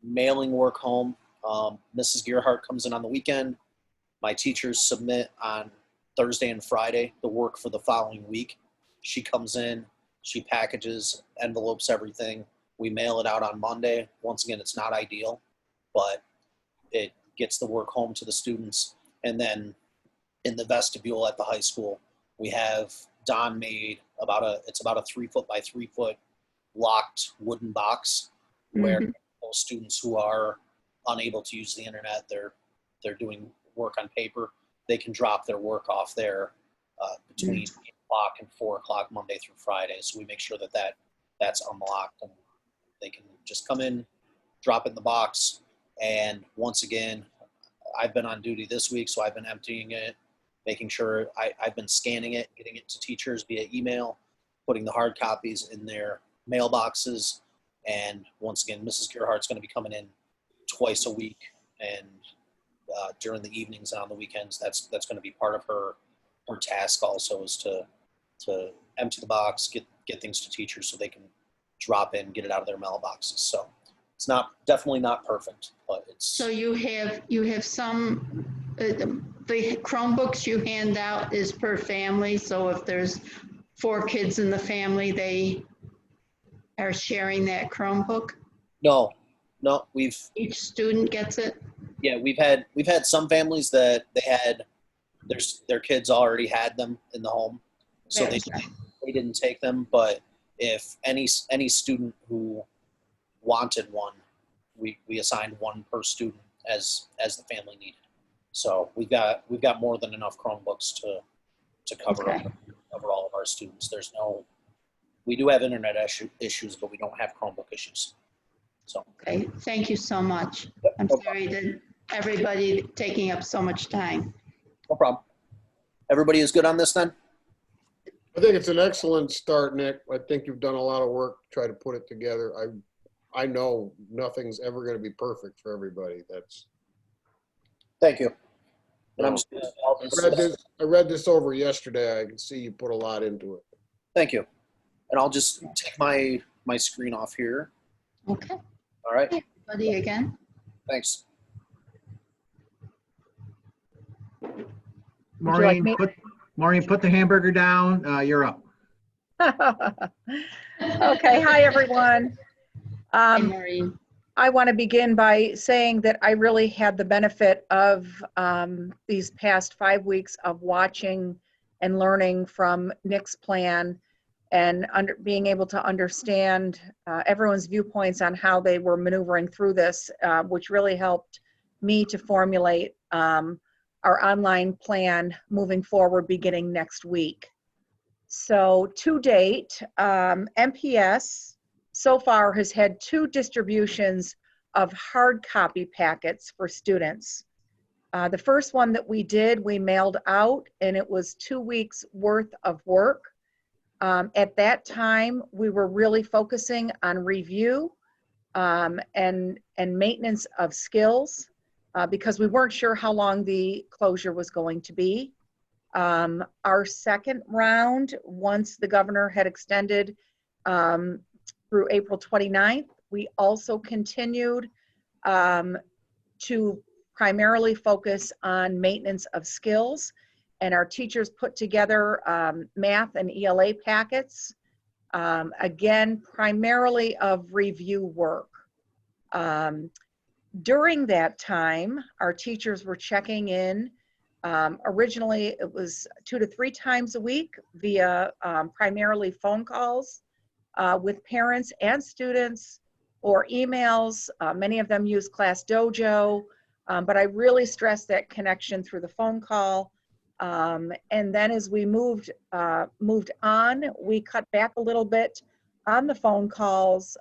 S8: mailing work home. Mrs. Gearhart comes in on the weekend. My teachers submit on Thursday and Friday the work for the following week. She comes in, she packages, envelopes everything. We mail it out on Monday. Once again, it's not ideal, but it gets the work home to the students. And then in the vestibule at the high school, we have Don made it's about a 3 foot by 3 foot locked wooden box where those students who are unable to use the internet, they're doing work on paper, they can drop their work off there between 8 o'clock and 4 o'clock Monday through Friday. So we make sure that's unlocked and they can just come in, drop it in the box. And once again, I've been on duty this week, so I've been emptying it, making sure I've been scanning it, getting it to teachers via email, putting the hard copies in their mailboxes. And once again, Mrs. Gearhart's going to be coming in twice a week, and during the evenings and on the weekends, that's going to be part of her task also, is to empty the box, get things to teachers so they can drop in, get it out of their mailboxes. So it's definitely not perfect, but it's.
S2: So you have some, the Chromebooks you hand out is per family. So if there's 4 kids in the family, they are sharing that Chromebook?
S8: No,
S2: Each student gets it?
S8: yeah, we've had some families that their kids already had them in the home, so they didn't take them. But if any student who wanted one, we assigned one per student as the family needed. So we've got more than enough Chromebooks to cover all of our students. We do have internet issues, but we don't have Chromebook issues. So.
S2: Okay, thank you so much.
S8: Yep,
S2: I'm
S8: no
S2: sorry that everybody taking up so much time.
S8: No problem. Everybody is good on this then?
S6: I think it's an excellent start, Nick. I think you've done a lot of work to try to put it together. I know nothing's ever going to be perfect for everybody.
S8: Thank you. And
S6: I read this over yesterday. I can see you put a lot into it.
S8: Thank you. And I'll just take my screen off here.
S2: Okay.
S8: All right.
S2: Everybody again?
S8: Thanks.
S7: Maureen, put the hamburger down. You're up.
S9: Okay, hi, everyone.
S2: Hi, Maureen.
S9: I want to begin by saying that I really had the benefit of these past 5 weeks of watching and learning from Nick's plan and being able to understand everyone's viewpoints on how they were maneuvering through this, which really helped me to formulate our online plan moving forward beginning next week. So to date, MPS so far has had 2 distributions of hard copy packets for students. The first one that we did, we mailed out, and it was 2 weeks worth of work. At that time, we were really focusing on review and maintenance of skills because we weren't sure how long the closure was going to be. Our second round, once the governor had extended through April 29th, we also continued to primarily focus on maintenance of skills, and our teachers put together math and ELA packets, again, primarily of review work. During that time, our teachers were checking in. Originally, it was 2 to 3 times a week via primarily phone calls with parents and students or emails. Many of them use Class Dojo, but I really stressed that connection through the phone call. And then as we moved on, we cut back a little bit on the phone calls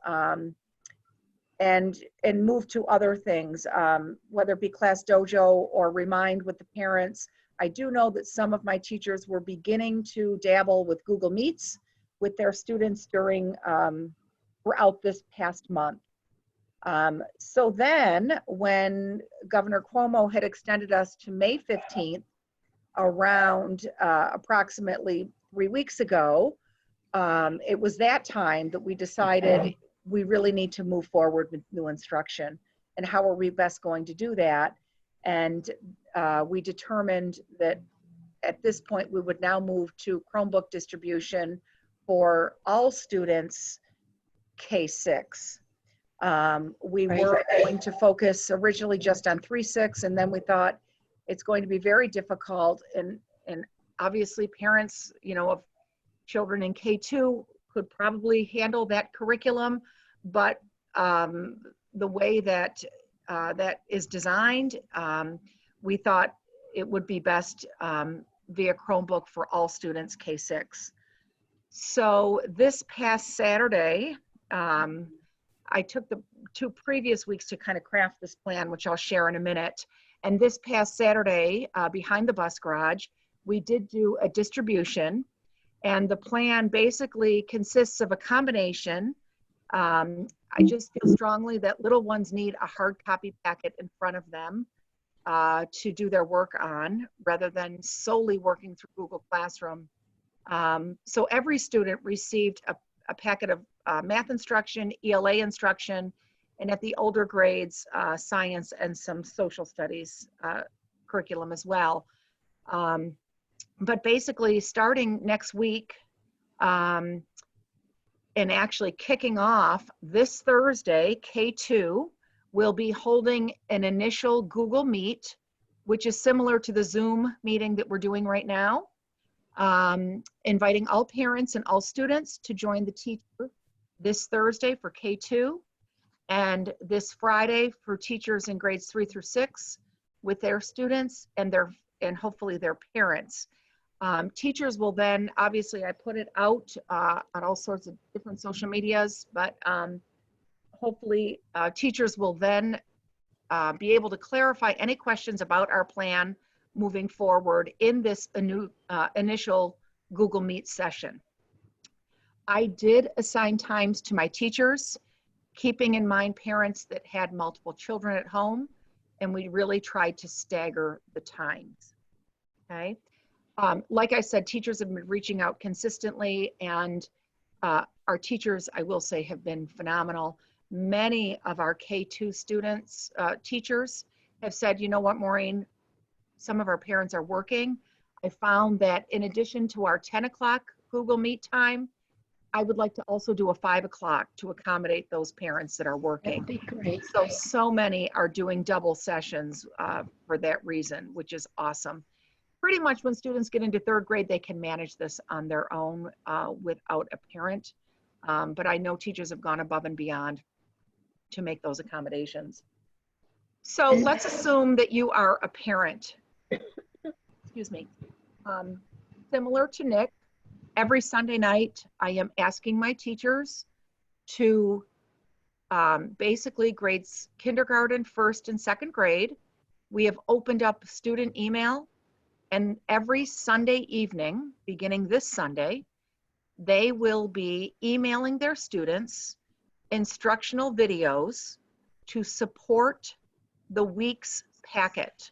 S9: and moved to other things, whether it be Class Dojo or Remind with the parents. I do know that some of my teachers were beginning to dabble with Google Meets with their students throughout this past month. So then when Governor Cuomo had extended us to May 15th, around approximately 3 weeks ago, it was that time that we decided we really need to move forward with new instruction. And how are we best going to do that? And we determined that at this point we would now move to Chromebook distribution for all students K-6. We were going to focus originally just on 3-6, and then we thought it's going to be very difficult, and obviously parents, of children in K2 could probably handle that curriculum, but the way that that is designed, we thought it would be best via Chromebook for all students K-6. So this past Saturday, I took the 2 previous weeks to kind of craft this plan, which I'll share in a minute. And this past Saturday, behind the bus garage, we did do a distribution. And the plan basically consists of a combination. I just feel strongly that little ones need a hard copy packet in front of them to do their work on, rather than solely working through Google Classroom. So every student received a packet of math instruction, ELA instruction, and at the older grades, science and some social studies curriculum as well. But basically starting next week, and actually kicking off this Thursday, K2 will be holding an initial Google Meet, which is similar to the Zoom meeting that we're doing right now, inviting all parents and all students to join the teacher this Thursday for K2, and this Friday for teachers in grades 3 through 6 with their students and hopefully their parents. Teachers will then, obviously I put it out on all sorts of different social medias, but hopefully teachers will then be able to clarify any questions about our plan moving forward in this initial Google Meet session. I did assign times to my teachers, keeping in mind parents that had multiple children at home, and we really tried to stagger the times, okay? Like I said, teachers have been reaching out consistently, and our teachers, I will say, have been phenomenal. Many of our K2 students, teachers have said, you know what, Maureen, some of our parents are working. I found that in addition to our 10 o'clock Google Meet time, I would like to also do a 5 o'clock to accommodate those parents that are working.
S2: That'd be great.
S9: So many are doing double sessions for that reason, which is awesome. pretty much when students get into third grade, they can manage this on their own without a parent. But I know teachers have gone above and beyond to make those accommodations. So let's assume that you are a parent. Excuse me. Similar to Nick, every Sunday night, I am asking my teachers to basically grades kindergarten, first and second grade. We have opened up student email, and every Sunday evening, beginning this Sunday, they will be emailing their students instructional videos to support the week's packet.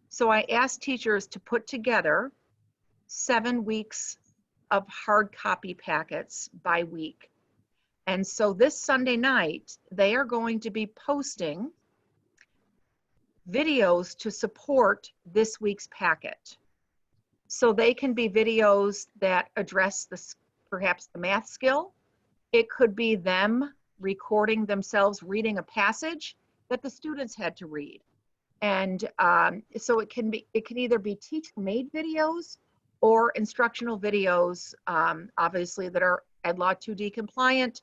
S9: So I asked teachers to put together 7 weeks of hard copy packets by week. And so this Sunday night, they are going to be posting videos to support this week's packet. So they can be videos that address perhaps the math skill. It could be them recording themselves reading a passage that the students had to read. And so it can either be teacher-made videos or instructional videos, obviously that are EdLaw 2D compliant,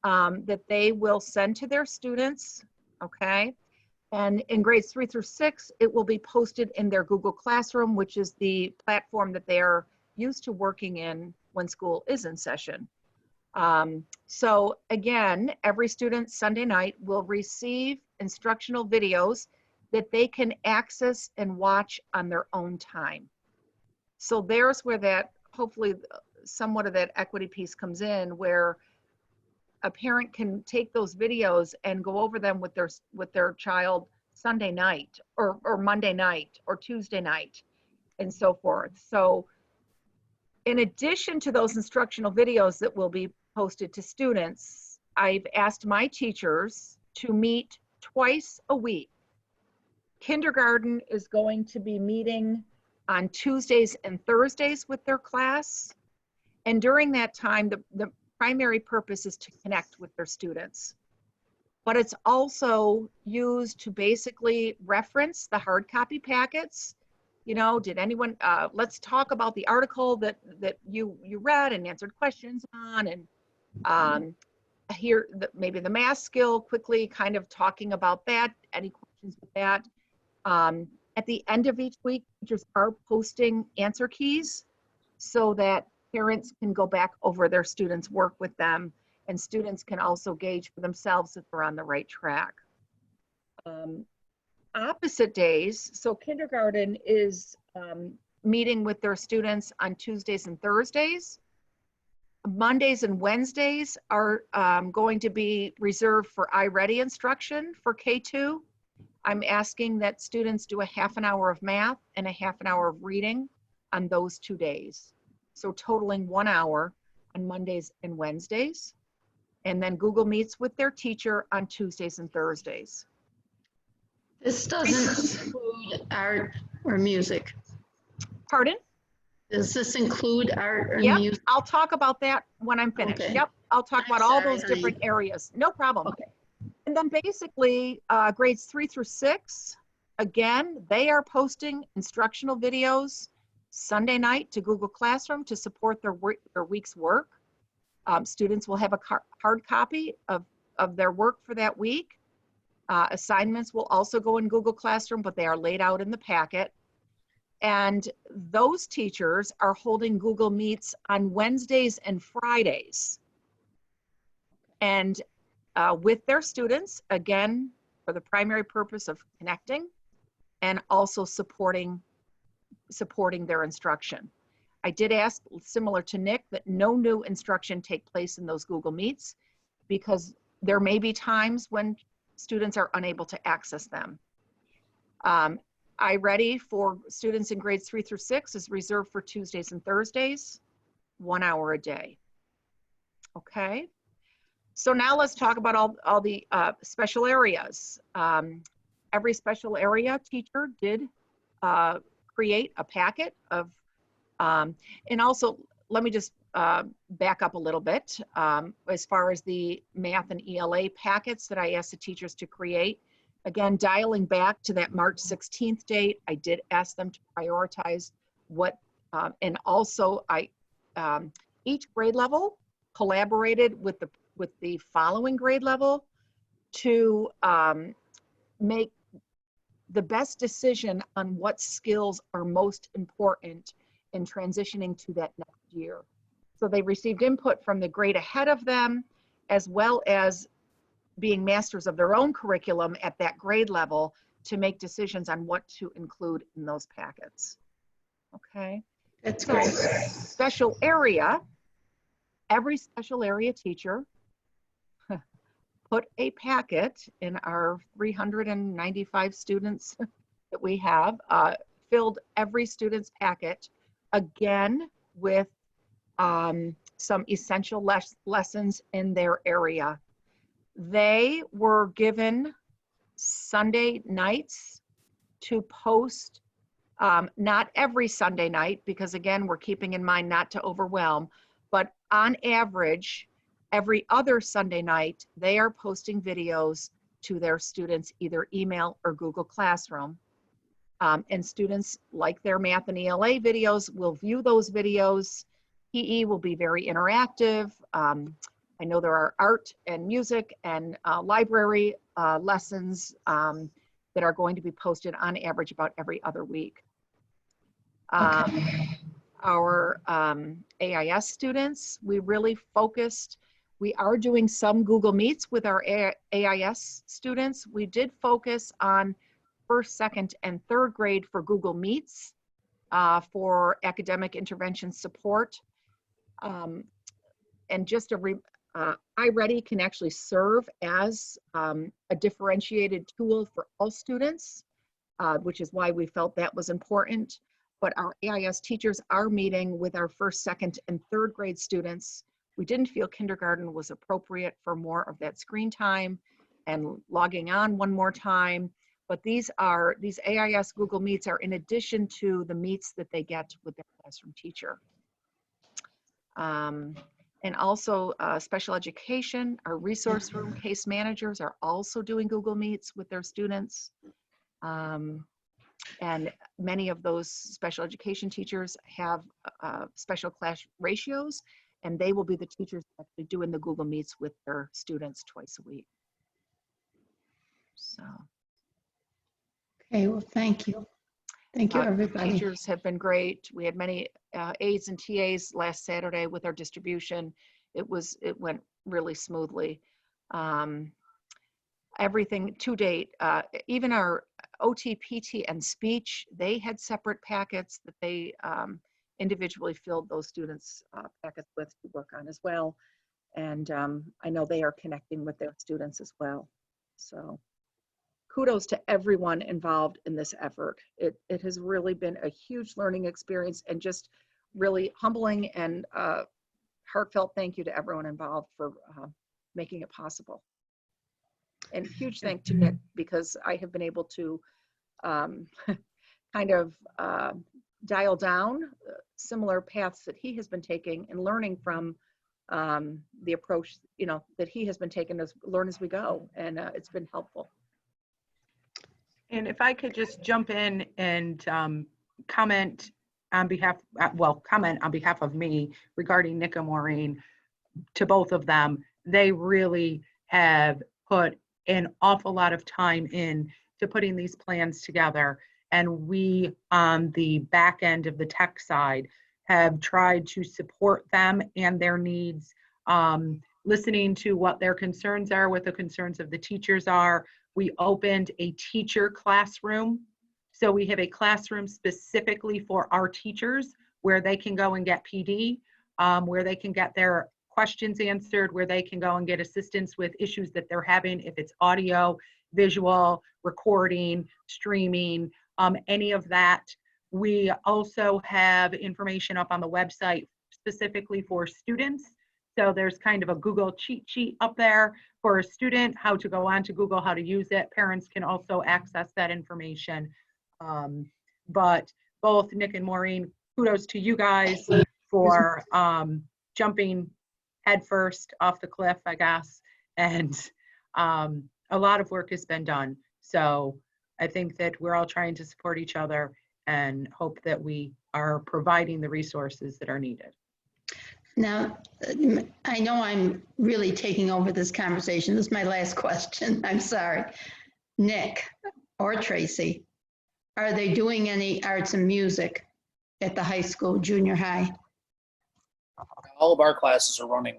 S9: that they will send to their students, okay? And in grades 3 through 6, it will be posted in their Google Classroom, which is the platform that they are used to working in when school is in session. So again, every student Sunday night will receive instructional videos that they can access and watch on their own time. So there's where that, hopefully somewhat of that equity piece comes in, where a parent can take those videos and go over them with their child Sunday night or Monday night or Tuesday night and so forth. So in addition to those instructional videos that will be posted to students, I've asked my teachers to meet twice a week. Kindergarten is going to be meeting on Tuesdays and Thursdays with their class. And during that time, the primary purpose is to connect with their students. But it's also used to basically reference the hard copy packets. You know, did anyone, let's talk about the article that you read and answered questions on, and here maybe the math skill, quickly kind of talking about that, any questions with that. At the end of each week, teachers are posting answer keys so that parents can go back over their students' work with them, and students can also gauge for themselves if they're on the right track. Opposite days, so kindergarten is meeting with their students on Tuesdays and Thursdays. Mondays and Wednesdays are going to be reserved for iReady instruction for K2. I'm asking that students do a half an hour of math and a half an hour of reading on those 2 days. So totaling 1 hour on Mondays and Wednesdays. And then Google Meets with their teacher on Tuesdays and Thursdays.
S2: This doesn't include art or music.
S9: Pardon?
S2: Does this include art or
S9: Yep,
S2: music?
S9: I'll talk about that when I'm finished.
S2: Okay.
S9: Yep, I'll talk
S2: I'm
S9: about all
S2: sorry,
S9: those different areas. No problem.
S2: Okay.
S9: And then basically grades 3 through 6, again, they are posting instructional videos Sunday night to Google Classroom to support their week's work. Students will have a hard copy of their work for that week. Assignments will also go in Google Classroom, but they are laid out in the packet. And those teachers are holding Google Meets on Wednesdays and Fridays. And with their students, again, for the primary purpose of connecting and also supporting their instruction. I did ask, similar to Nick, that no new instruction take place in those Google Meets because there may be times when students are unable to access them. iReady for students in grades 3 through 6 is reserved for Tuesdays and Thursdays, 1 hour a day. Okay. So now let's talk about all the special areas. Every special area teacher did create a packet of, and also let me just back up a little bit. As far as the math and ELA packets that I asked the teachers to create, Again, dialing back to that March 16th date, I did ask them to prioritize what, and also each grade level collaborated with the following grade level to make the best decision on what skills are most important in transitioning to that next year. So they received input from the grade ahead of them, as well as being masters of their own curriculum at that grade level to make decisions on what to include in those packets. Okay.
S2: That's
S9: So,
S2: great.
S9: special area, every special area teacher put a packet in our 395 students that we have, filled every student's packet again with some essential lessons in their area. They were given Sunday nights to post, not every Sunday night, because again, we're keeping in mind not to overwhelm, but on average, every other Sunday night, they are posting videos to their students, either email or Google Classroom. And students, like their math and ELA videos, will view those videos. PE will be very interactive. I know there are art and music and library lessons that are going to be posted on average about every other week. Our AIS students, we really focused. We are doing some Google Meets with our AIS students. We did focus on first, second, and third grade for Google Meets for academic intervention support. And just iReady can actually serve as a differentiated tool for all students, which is why we felt that was important. But our AIS teachers are meeting with our first, second, and third grade students. We didn't feel kindergarten was appropriate for more of that screen time and logging on one more time. But these AIS Google Meets are in addition to the meets that they get with their classroom teacher. And also special education, our resource room case managers are also doing Google Meets with their students. And many of those special education teachers have special class ratios, and they will be the teachers actually doing the Google Meets with their students twice a week. So.
S2: Okay, well, thank you. Thank you, everybody.
S9: Teachers have been great. We had many aides and TAs last Saturday with our distribution. It went really smoothly. Everything to date, even our OT, PT, and speech, they had separate packets that they individually filled those students' packets with to work on as well. And I know they are connecting with their students as well. So kudos to everyone involved in this effort. It has really been a huge learning experience and just really humbling, and heartfelt thank you to everyone involved for making it possible. And huge thank to Nick, because I have been able to kind of dial down similar paths that he has been taking and learning from the approach, that he has been taking as learn as we go. And it's been helpful.
S1: And if I could just jump in and comment on behalf of me regarding Nick and Maureen, to both of them. They really have put an awful lot of time in to putting these plans together. And we, on the back end of the tech side, have tried to support them and their needs, listening to what their concerns are, what the concerns of the teachers are. We opened a teacher classroom. So we have a classroom specifically for our teachers where they can go and get PD, where they can get their questions answered, where they can go and get assistance with issues that they're having, if it's audio, visual, recording, streaming, any of that. We also have information up on the website specifically for students. So there's kind of a Google cheat sheet up there for a student, how to go on to Google, how to use it. Parents can also access that information. But both Nick and Maureen, kudos to you guys for jumping headfirst off the cliff, I guess. And a lot of work has been done. So I think that we're all trying to support each other and hope that we are providing the resources that are needed.
S2: Now, I know I'm really taking over this conversation. This is my last question. I'm sorry. Nick or Tracy, are they doing any arts and music at the high school, junior high?
S8: All of our classes are running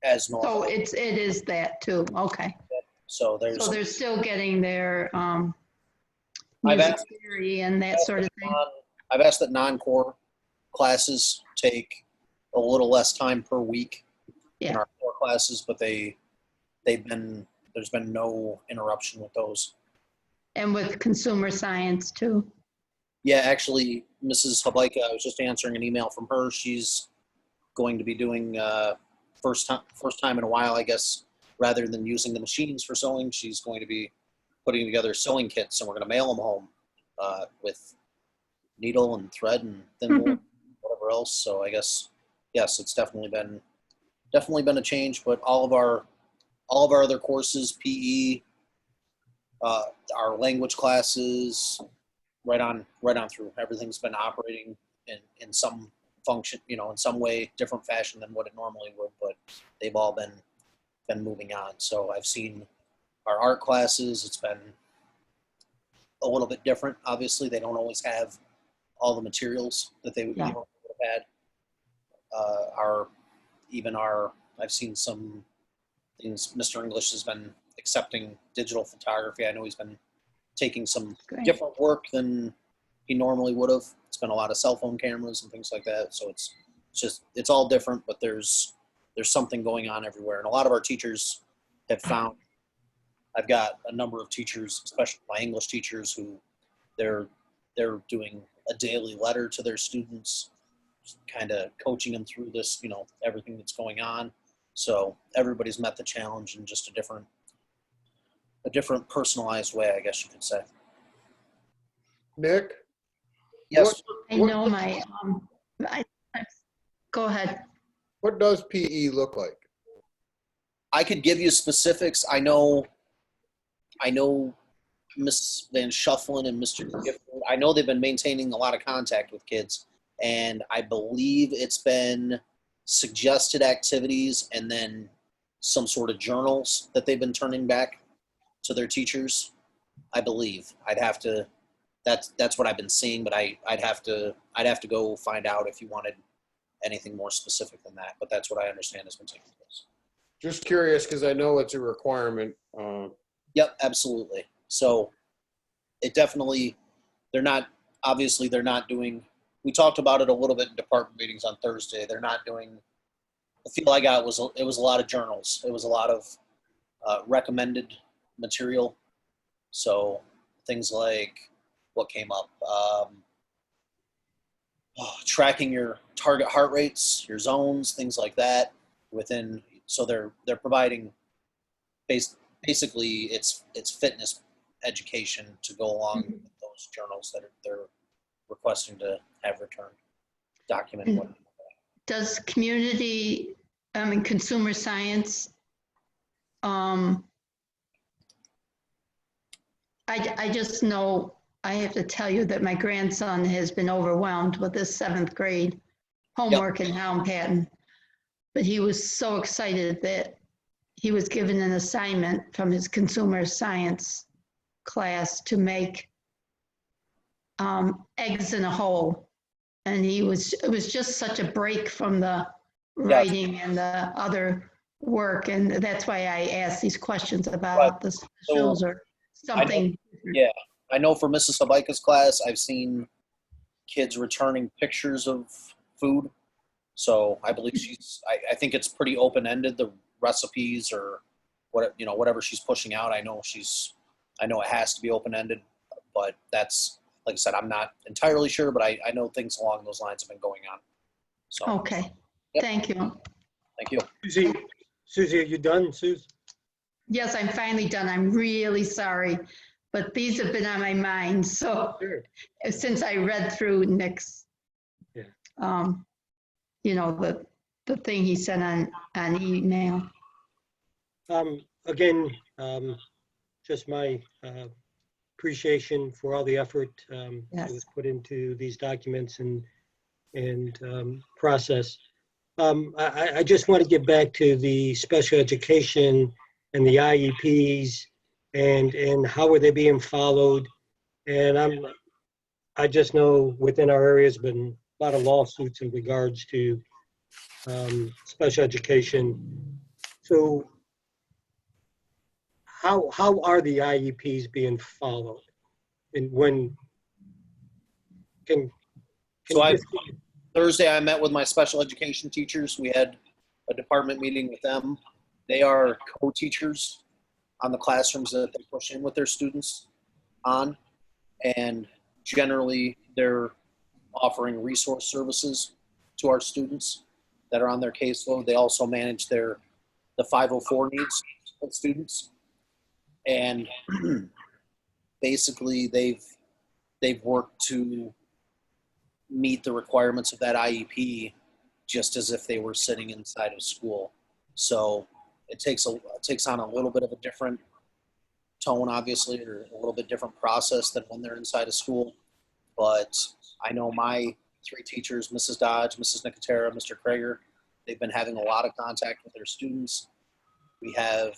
S8: as normal.
S2: So it is that too. Okay.
S8: So there's,
S2: So they're still getting their
S8: I've
S2: music
S8: asked-
S2: theory and that sort of thing.
S8: I've asked that non-core classes take a little less time per week in
S2: Yeah.
S8: our core classes, but there's been no interruption with those.
S2: And with consumer science too.
S8: Yeah, actually, Mrs. Habaika, I was just answering an email from her. She's going to be doing first time in a while, I guess, rather than using the machines for sewing, she's going to be putting together sewing kits, and we're going to mail them home with needle and thread and thimble, whatever else. So I guess yes, it's definitely been a change. But all of our other courses, PE, our language classes, right on through, everything's been operating in some function, in some way, different fashion than what it normally would. But they've all been moving on. So I've seen our art classes. It's been a little bit different. Obviously, they don't always have all the materials that they would
S2: Yeah.
S8: have had. I've seen some things. Mr. English has been accepting digital photography. I know he's been taking some
S2: Great.
S8: different work than he normally would have. It's been a lot of cell phone cameras and things like that. So it's all different, but there's something going on everywhere. And a lot of our teachers have found, I've got a number of teachers, especially my English teachers, who they're doing a daily letter to their students, kind of coaching them through this, everything that's going on. So everybody's met the challenge in just a different personalized way, I guess you could say.
S6: Nick?
S8: Yes.
S2: I know my, go ahead.
S6: What does PE look like?
S8: I could give you specifics. I know Miss Van Shufflin and Mr. Gifford, I know they've been maintaining a lot of contact with kids, and I believe it's been suggested activities and then some sort of journals that they've been turning back to their teachers. I believe that's what I've been seeing, but I'd have to go find out if you wanted anything more specific than that. But that's what I understand has been taking place.
S6: Just curious, because I know it's a requirement.
S8: Yep, absolutely. So it definitely, they're not doing, we talked about it a little bit in department meetings on Thursday. They're not doing, the feel I got was it was a lot of journals. It was a lot of recommended material. So things like what came up, tracking your target heart rates, your zones, things like that within. So they're providing basically it's fitness education to go along with those journals that they're requesting to have returned, document what.
S2: Does consumer science, I just know, I have to tell you that my grandson has been overwhelmed with this 7th grade homework in Hound Patton. But he was so excited that he was given an assignment from his consumer science class to make eggs in a hole. And it was just such a break from the writing and the other work. And that's why I asked these questions about the specials or something.
S8: I know for Mrs. Habaika's class, I've seen kids returning pictures of food. So I believe I think it's pretty open-ended, the recipes or whatever she's pushing out. I know it has to be open-ended, but that's, like I said, I'm not entirely sure, but I know things along those lines have been going on. So,
S2: Okay,
S8: Yep.
S2: Thank you.
S8: Thank you.
S4: Susie, are you done, Susie?
S2: Yes, I'm finally done. I'm really sorry, but these have been on my mind. So
S4: Sure.
S2: since I read through Nick's, the thing he sent on email.
S4: Again, just my appreciation for all the effort that
S2: Yes.
S4: was put into these documents and process. I just want to get back to the special education and the IEPs and how are they being followed? And I just know within our area has been a lot of lawsuits in regards to special education. So how are the IEPs being followed? And when can
S8: So
S4: you just,
S8: Thursday, I met with my special education teachers. We had a department meeting with them. They are co-teachers on the classrooms that they push in with their students on. And generally, they're offering resource services to our students that are on their caseload. They also manage the 504 needs of students. And basically, they've worked to meet the requirements of that IEP just as if they were sitting inside of school. So it takes on a little bit of a different tone, obviously, or a little bit different process than when they're inside of school. But I know my three teachers, Mrs. Dodge, Mrs. Nicotera, Mr. Krager, they've been having a lot of contact with their students. We have,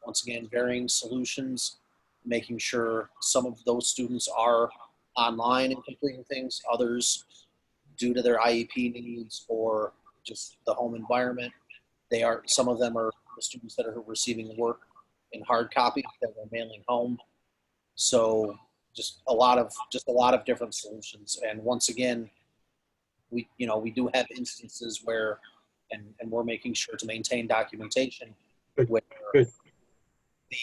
S8: once again, varying solutions, making sure some of those students are online and completing things. Others, due to their IEP needs or just the home environment, some of them are the students that are receiving work in hard copy that we're mailing home. So just a lot of different solutions. And once again, we do have instances where, and we're making sure to maintain documentation
S4: Good,
S8: where
S4: good.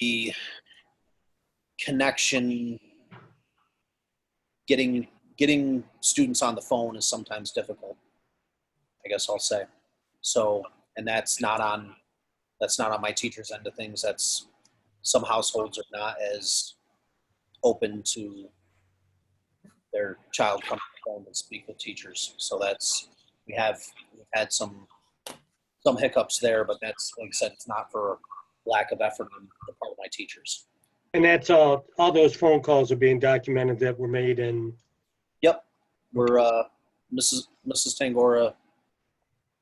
S8: the connection, getting students on the phone is sometimes difficult, I guess I'll say. So, and that's not on my teacher's end of things. That's, some households are not as open to their child coming to the phone and speak with teachers. So we've had some hiccups there, but that's, like I said, it's not for lack of effort on the part of my teachers.
S4: and that's all those phone calls are being documented that were made and
S8: Yep. We're Mrs. Tangora,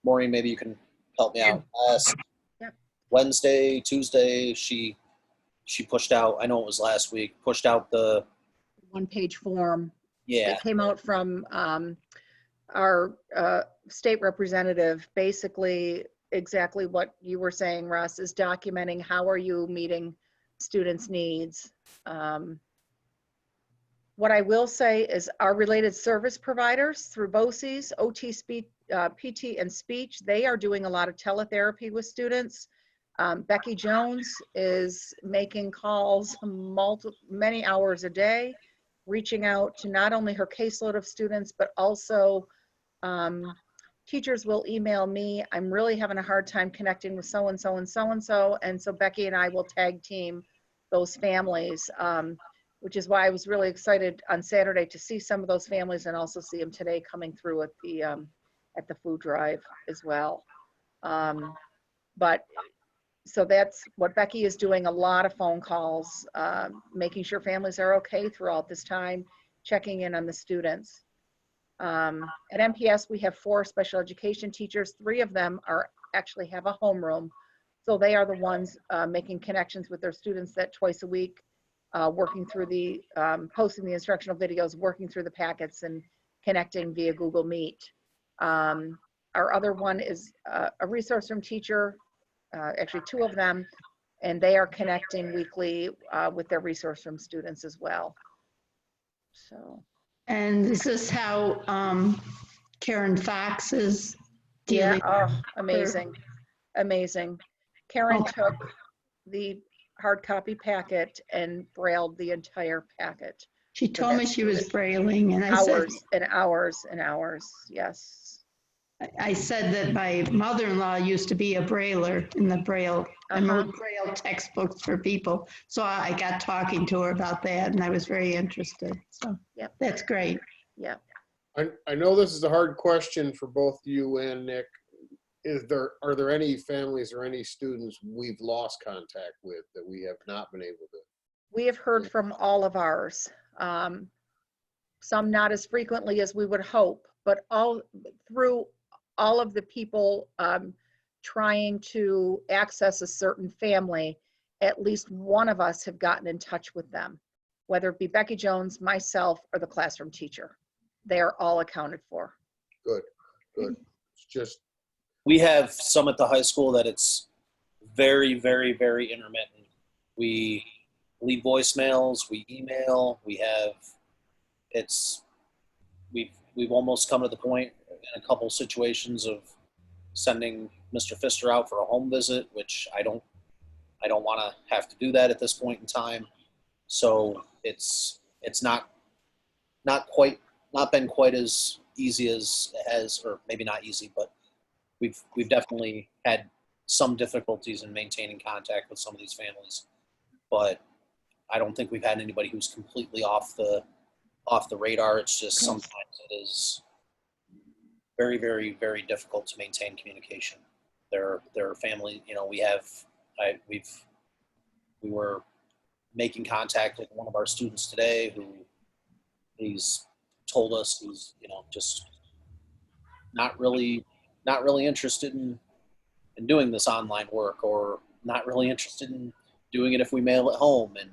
S8: Maureen, maybe you can help me out. Last
S9: Yep.
S8: Wednesday, Tuesday, she pushed out, I know it was last week, pushed out the,
S9: One-page form.
S8: yeah,
S9: It came out from our state representative, basically exactly what you were saying, Russ, is documenting how are you meeting students' needs. What I will say is our related service providers through BOCES, OT, speech, PT, and speech, they are doing a lot of teletherapy with students. Becky Jones is making calls many hours a day, reaching out to not only her caseload of students, but also teachers will email me, I'm really having a hard time connecting with so-and-so and so-and-so. And so Becky and I will tag team those families, which is why I was really excited on Saturday to see some of those families and also see them today coming through at the food drive as well. But so that's what Becky is doing, a lot of phone calls, making sure families are okay throughout this time, checking in on the students. At MPS, we have 4 special education teachers. 3 of them actually have a homeroom. So they are the ones making connections with their students that twice a week, working through posting the instructional videos, working through the packets and connecting via Google Meet. Our other one is a resource room teacher, actually 2 of them, and they are connecting weekly with their resource room students as well. So.
S2: And is this how Karen Fox is
S9: Yeah,
S2: dealing?
S9: oh, amazing, amazing. Karen
S2: Okay.
S9: took the hard copy packet and brailled the entire packet.
S2: She told me she was brailing, and
S9: Hours and hours and hours, yes.
S2: I said that my mother-in-law used to be a brailer in the Braille. I wrote Braille textbooks for people. So I got talking to her about that, and I was very interested. So
S9: Yep.
S2: that's great.
S9: Yeah.
S6: I know this is a hard question for both you and Nick. Are there any families or any students we've lost contact with that we have not been able to
S9: We have heard from all of ours. Some not as frequently as we would hope, but through all of the people trying to access a certain family, at least one of us have gotten in touch with them, whether it be Becky Jones, myself, or the classroom teacher. They are all accounted for.
S6: Good. It's just,
S8: We have some at the high school that it's very, very, very intermittent. We leave voicemails, we email, we've almost come to the point in a couple situations of sending Mr. Pfister out for a home visit, which I don't want to have to do that at this point in time. So it's not been quite as easy as, or maybe not easy, but we've definitely had some difficulties in maintaining contact with some of these families. But I don't think we've had anybody who's completely off the radar. It's just sometimes it is very, very, very difficult to maintain communication. There are family, we were making contact with one of our students today who he's told us he's, just not really interested in doing this online work, or not really interested in doing it if we mail it home. And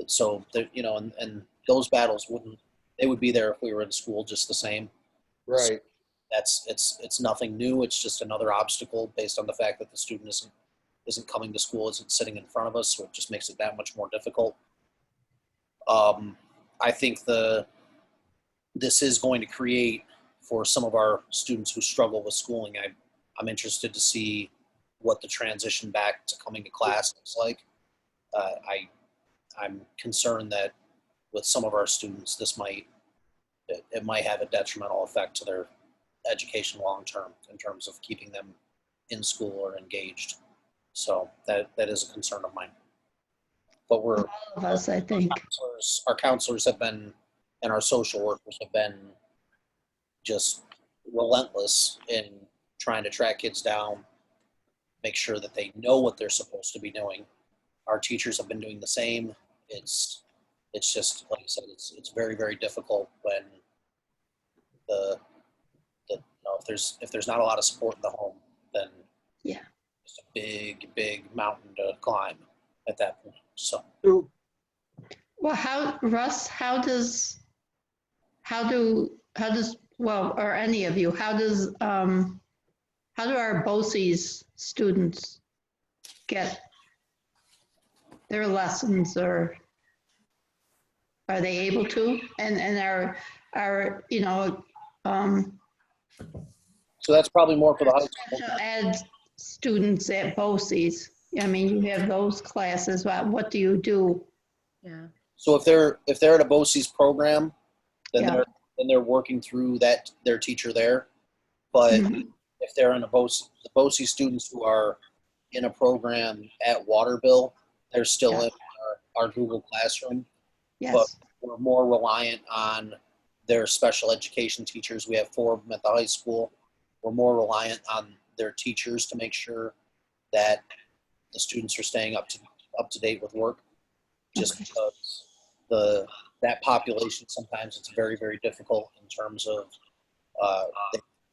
S8: so, and those battles would be there if we were in school just the same.
S6: right.
S8: So it's nothing new. It's just another obstacle based on the fact that the student isn't coming to school, isn't sitting in front of us, so it just makes it that much more difficult. I think this is going to create, for some of our students who struggle with schooling, I'm interested to see what the transition back to coming to class looks like. I'm concerned that with some of our students, it might have a detrimental effect to their education long term in terms of keeping them in school or engaged. So that is a concern of mine. But
S2: All of us, I think.
S8: our counselors have been, and our social workers have been just relentless in trying to track kids down, make sure that they know what they're supposed to be doing. Our teachers have been doing the same. It's just, like I said, it's very, very difficult when if there's not a lot of support in the home, then
S2: Yeah.
S8: it's a big, big mountain to climb at that point. So
S2: Well, Russ, or any of you, how do our BOCES students get their lessons, or are they able to? And are
S8: so that's probably more for the high school.
S2: special ed students at BOCES? I mean, you have those classes. What do you do?
S9: Yeah.
S8: So if they're at a BOCES program, then
S2: Yeah.
S8: they're working through their teacher there. But
S2: Mhm.
S8: if they're in the BOCES students who are in a program at Waterville, they're still
S2: Yeah.
S8: in our Google Classroom.
S2: Yes.
S8: We're more reliant on their special education teachers. We have 4 of them at the high school. We're more reliant on their teachers to make sure that the students are staying up to date with work. Just
S2: Okay.
S8: because that population, sometimes it's very, very difficult in terms of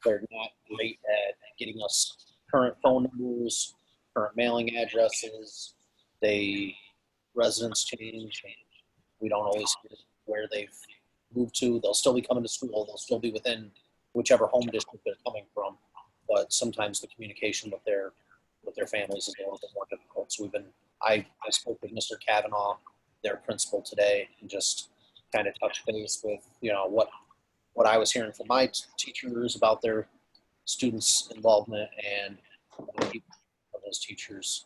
S8: they're not great at getting us current phone numbers, current mailing addresses. Residents change, and we don't always hear where they've moved to. They'll still be coming to school. They'll still be within whichever home district they're coming from. But sometimes the communication with their families is a little bit more difficult. So I spoke with Mr. Kavanaugh, their principal, today, and just kind of touched base with, what I was hearing from my teachers about their students' involvement, and of those teachers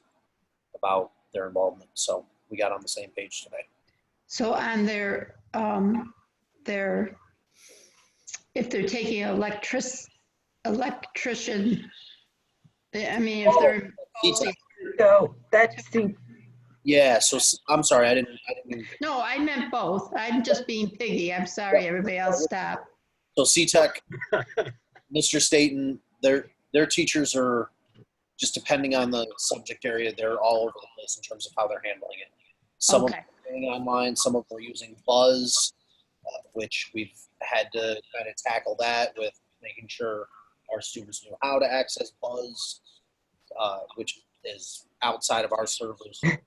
S8: about their involvement. So we got on the same page today.
S2: So on their if they're taking electrician, I mean, if they're
S10: No, that's the,
S8: Yeah. So I'm sorry, I didn't.
S2: No, I meant both. I'm just being piggy. I'm sorry, everybody else stop.
S8: So CTEC, Mr. Staten, their teachers are, just depending on the subject area, they're all over the place in terms of how they're handling it. Some
S2: Okay.
S8: staying online. Some of them are using Buzz, which we've had to kind of tackle that with making sure our students knew how to access Buzz, which is outside of our servers. There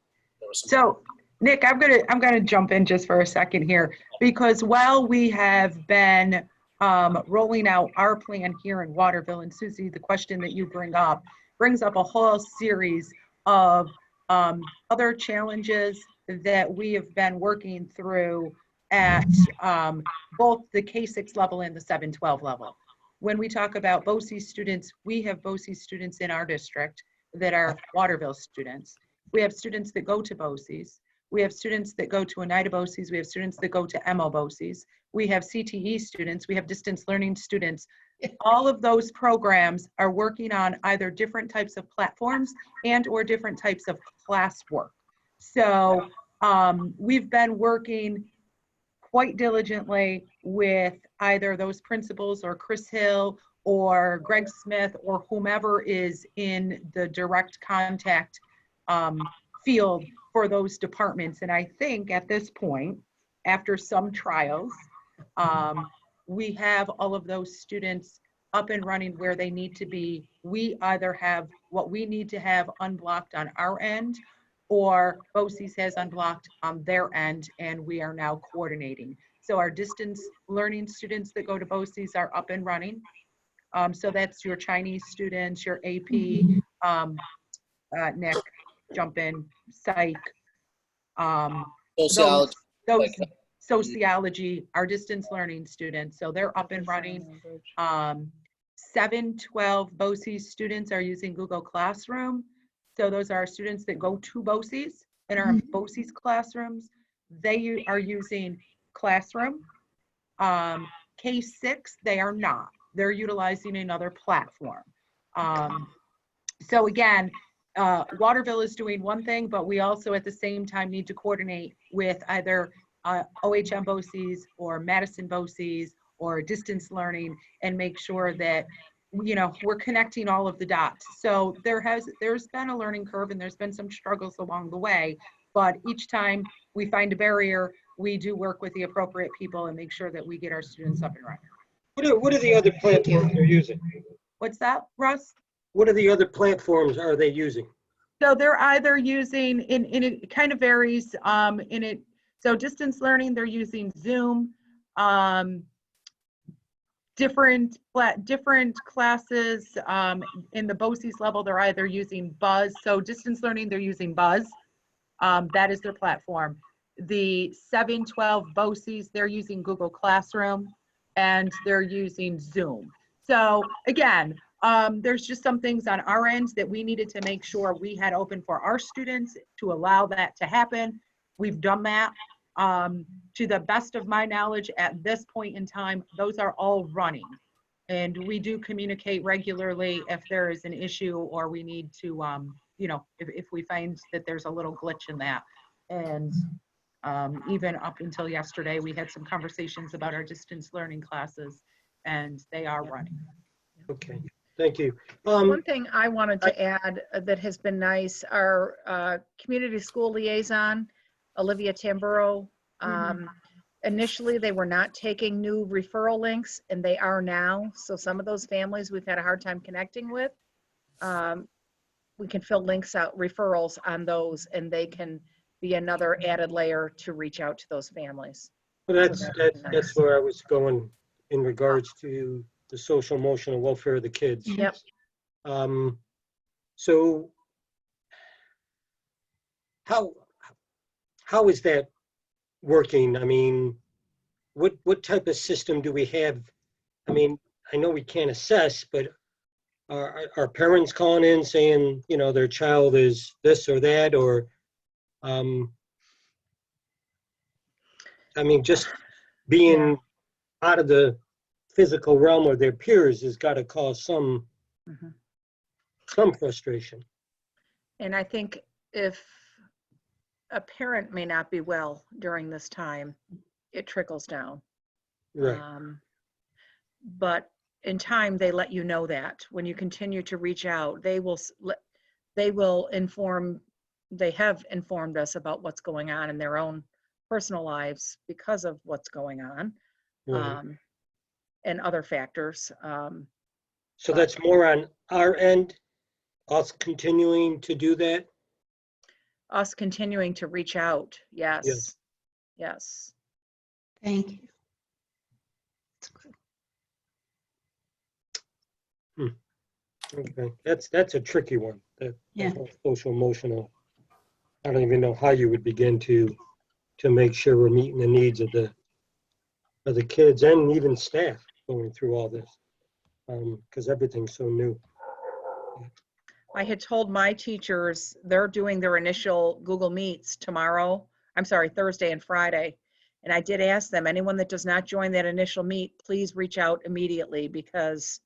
S8: was some
S1: So, Nick, I'm gonna jump in just for a second here, because while we have been rolling out our plan here in Waterville, and Susie, the question that you brings up a whole series of other challenges that we have been working through at both the K-6 level and the 7-12 level. When we talk about BOCES students, we have BOCES students in our district that are Waterville students. We have students that go to BOCES. We have students that go to Oneida BOCES. We have students that go to MO BOCES. We have CTE students. We have distance learning students. All of those programs are working on either different types of platforms and or different types of classwork. So we've been working quite diligently with either those principals or Chris Hill or Greg Smith or whomever is in the direct contact field for those departments. And I think at this point, after some trials, we have all of those students up and running where they need to be. We either have what we need to have unblocked on our end, or BOCES has unblocked on their end, and we are now coordinating. So our distance learning students that go to BOCES are up and running. So that's your Chinese students, your AP, Nick, jump in, psych,
S8: sociology.
S1: those sociology, our distance learning students. So they're up and running. 7-12 BOCES students are using Google Classroom. So those are students that go to BOCES and are in BOCES classrooms. They are using Classroom. K-6, they are not. They're utilizing another platform. So again, Waterville is doing one thing, but we also at the same time need to coordinate with either OHM BOCES or Madison BOCES or distance learning and make sure that, you know, we're connecting all of the dots. So there's been a learning curve and there's been some struggles along the way, but each time we find a barrier, we do work with the appropriate people and make sure that we get our students up and running.
S4: What are the other platforms they're using?
S1: What's that, Russ?
S4: What are the other platforms are they using?
S1: So they're either using, it kind of varies in it. So distance learning, they're using Zoom. Different classes in the BOCES level, they're either using Buzz. So distance learning, they're using Buzz. That is their platform. The 7-12 BOCES, they're using Google Classroom and they're using Zoom. So again, there's just some things on our end that we needed to make sure we had open for our students to allow that to happen. We've done that. To the best of my knowledge at this point in time, those are all running. And we do communicate regularly if there is an issue or we need to, you know, if we find that there's a little glitch in that. And even up until yesterday, we had some conversations about our distance learning classes and they are running.
S4: Okay, thank you.
S9: One thing I wanted to add that has been nice, our community school liaison, Olivia Tamburo, initially they were not taking new referral links and they are now. So some of those families we've had a hard time connecting with, we can fill links out, referrals on those, and they can be another added layer to reach out to those families.
S4: Well,
S9: So
S4: that's where I was going in regards to the social emotional welfare of the kids.
S9: Yep.
S4: So how is that working? I mean, what type of system do we have? I mean, I know we can't assess, but are parents calling in saying, you know, their child is this or that, or I mean, just being out of the physical realm of their peers has got to cause some frustration.
S9: And I think if a parent may not be well during this time, it trickles down.
S4: Right.
S9: But in time, they let you know that when you continue to reach out, they will inform they have informed us about what's going on in their own personal lives because of what's going on,
S4: Right.
S9: and other factors.
S4: So that's more on our end, us continuing to do that?
S9: Us continuing to reach out, yes.
S4: Yes.
S9: Yes.
S2: Thank you. That's good.
S4: Okay, that's a tricky one. That
S2: Yeah.
S4: whole social emotional. I don't even know how you would begin to make sure we're meeting the needs of the kids and even staff going through all this, because everything's so new.
S9: I had told my teachers they're doing their initial Google Meets tomorrow. I'm sorry, Thursday and Friday. And I did ask them, anyone that does not join that initial meet, please reach out immediately, because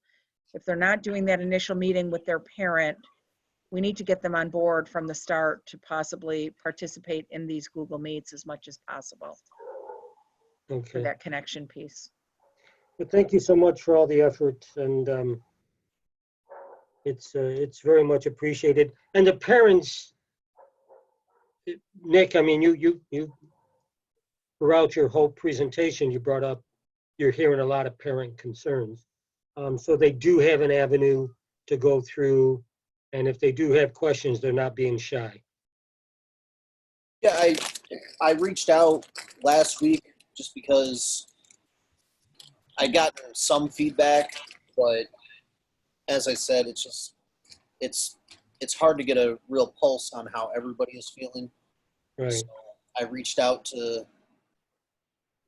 S9: if they're not doing that initial meeting with their parent, we need to get them on board from the start to possibly participate in these Google Meets as much as possible for
S4: Okay.
S9: that connection piece.
S4: Well, thank you so much for all the effort, and it's very much appreciated. And the parents, Nick, I mean, you throughout your whole presentation, you brought up you're hearing a lot of parent concerns. So they do have an avenue to go through, and if they do have questions, they're not being shy.
S8: Yeah, I reached out last week just because I got some feedback, but as I said, it's hard to get a real pulse on how everybody is feeling.
S4: Right.
S8: So I reached out to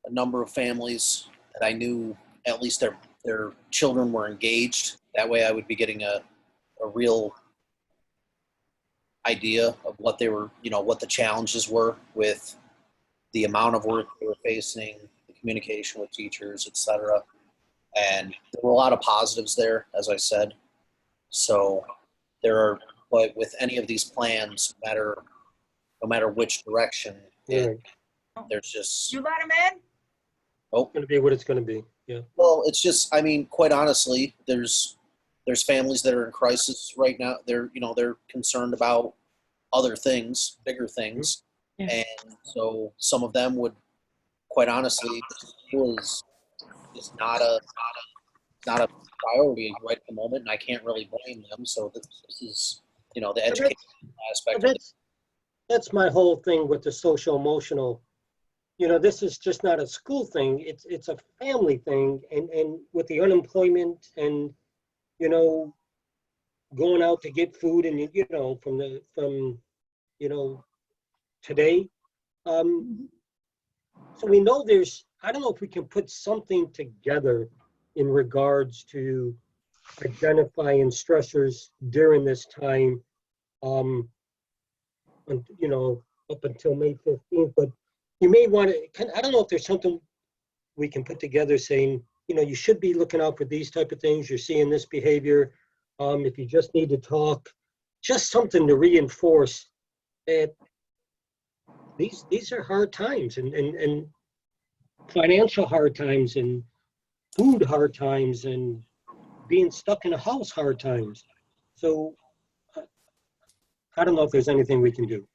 S8: a number of families that I knew at least their children were engaged. That way I would be getting a real idea of what they were, what the challenges were with the amount of work they were facing, the communication with teachers, etc. And there were a lot of positives there, as I said. So but with any of these plans, no matter which direction,
S4: Right.
S8: there's just,
S1: You let him in?
S4: It's going to be what it's going to be. Yeah.
S8: well, it's just, I mean, quite honestly, there's families that are in crisis right now. They're concerned about other things, bigger things.
S2: Yeah.
S8: And so some of them would, quite honestly, school is not a priority right at the moment, and I can't really blame them. So this is, the education aspect of it.
S4: That's my whole thing with the social emotional. This is just not a school thing. It's a family thing, and with the unemployment and going out to get food and from today. So we know I don't know if we can put something together in regards to identifying stressors during this time, up until May 15th, but you may want to, I don't know if there's something we can put together saying, you should be looking out for these type of things. You're seeing this behavior. If you just need to talk, just something to reinforce that these are hard times and financial hard times and food hard times and being stuck in a house hard times. So I don't know if there's anything we can do.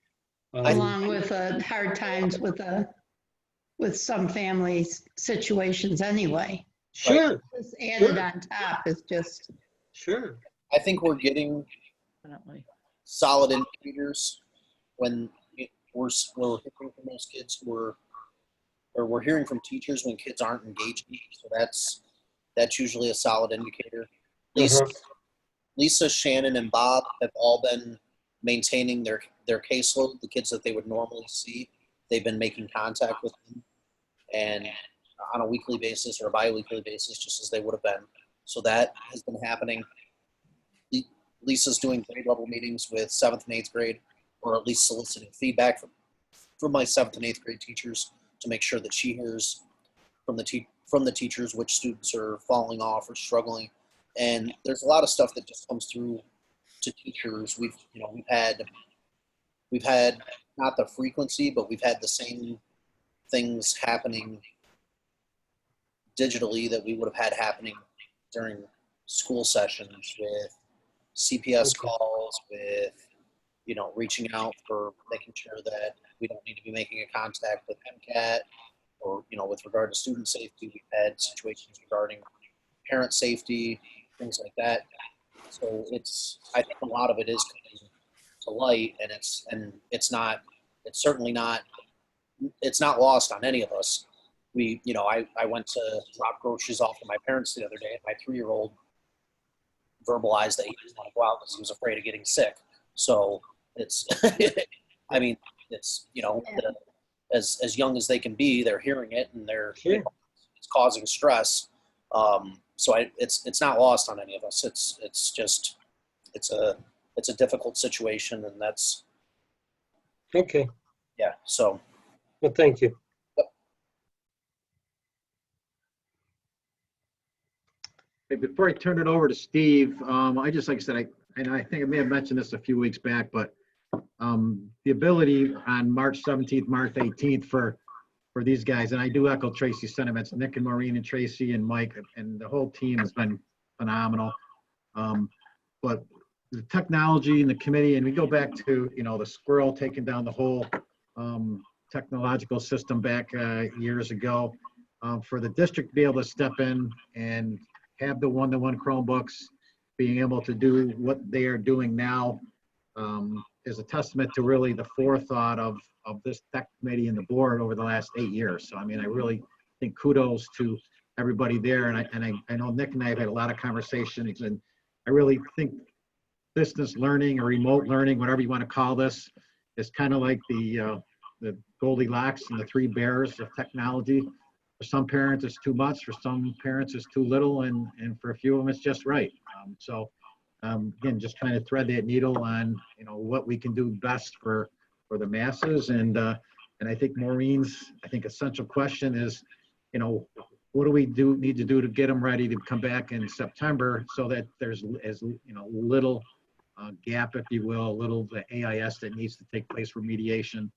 S2: Along with hard times with some families situations anyway.
S4: Sure.
S2: Just added on top is just.
S4: Sure.
S8: I think we're getting
S9: Definitely.
S8: solid indicators when we're hearing from those kids or we're hearing from teachers when kids aren't engaging. So that's usually a solid indicator. Lisa, Shannon, and Bob have all been maintaining their caseload. The kids that they would normally see, they've been making contact with them, and on a weekly basis or a bi-weekly basis, just as they would have been. So that has been happening. Lisa's doing grade level meetings with 7th and 8th grade, or at least soliciting feedback from my 7th and 8th grade teachers to make sure that she hears from the teachers which students are falling off or struggling. And there's a lot of stuff that just comes through to teachers. We've had not the frequency, but we've had the same things happening digitally that we would have had happening during school sessions with CPS calls, with reaching out for making sure that we don't need to be making a contact with MCAT or, with regard to student safety. We've had situations regarding parent safety, things like that. So I think a lot of it is coming to light, and it's certainly not lost on any of us. I went to drop groceries off to my parents the other day, and my 3-year-old verbalized that he didn't want to go out because he was afraid of getting sick. So it's, I mean, it's, as young as they can be, they're hearing it, and it's causing stress. So it's not lost on any of us. It's just, it's a difficult situation, and that's,
S4: Okay,
S8: yeah. So,
S4: well, thank you.
S7: Hey, before I turn it over to Steve, I just, like I said, I think I may have mentioned this a few weeks back, but the ability on March 17th, March 18th for these guys, and I do echo Tracy's sentiments, Nick and Maureen and Tracy and Mike and the whole team has been phenomenal. But the technology and the committee, and we go back to, the squirrel taking down the whole technological system back years ago, for the district to be able to step in and have the one-to-one Chromebooks, being able to do what they are doing now, is a testament to really the forethought of this tech committee and the board over the last 8 years. So, I mean, I really think kudos to everybody there. And I know Nick and I have had a lot of conversations, and I really think distance learning or remote learning, whatever you want to call this, is kind of like the Goldilocks and the 3 bears of technology. For some parents, it's too much. For some parents, it's too little. And for a few of them, it's just right. Again, just trying to thread that needle on, what we can do best for the masses. And I think Maureen's, essential question is, what do we need to do to get them ready to come back in September, so that there's little gap, if you will, little the AIS that needs to take place for mediation,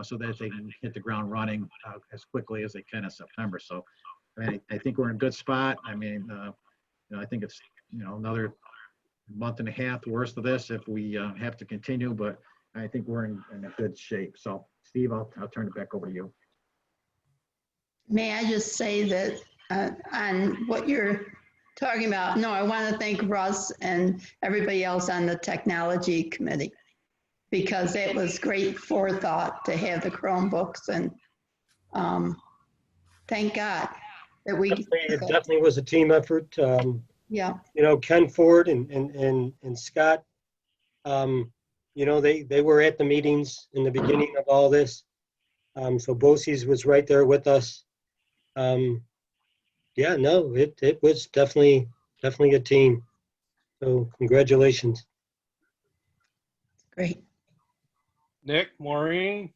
S7: so that they can hit the ground running as quickly as they can in September. So I think we're in a good spot. I mean, I think it's, another month and a half worse of this if we have to continue, but I think we're in a good shape. So Steve, I'll turn it back over to you.
S2: May I just say that on what you're talking about, no, I want to thank Russ and everybody else on the technology committee, because it was great forethought to have the Chromebooks, and thank God that we.
S4: It definitely was a team effort.
S2: Yeah.
S4: Ken Ford and Scott, they were at the meetings in the beginning of all this. So BOCES was right there with us. Yeah, no, it was definitely a team. So congratulations.
S2: Great.
S5: Nick, Maureen,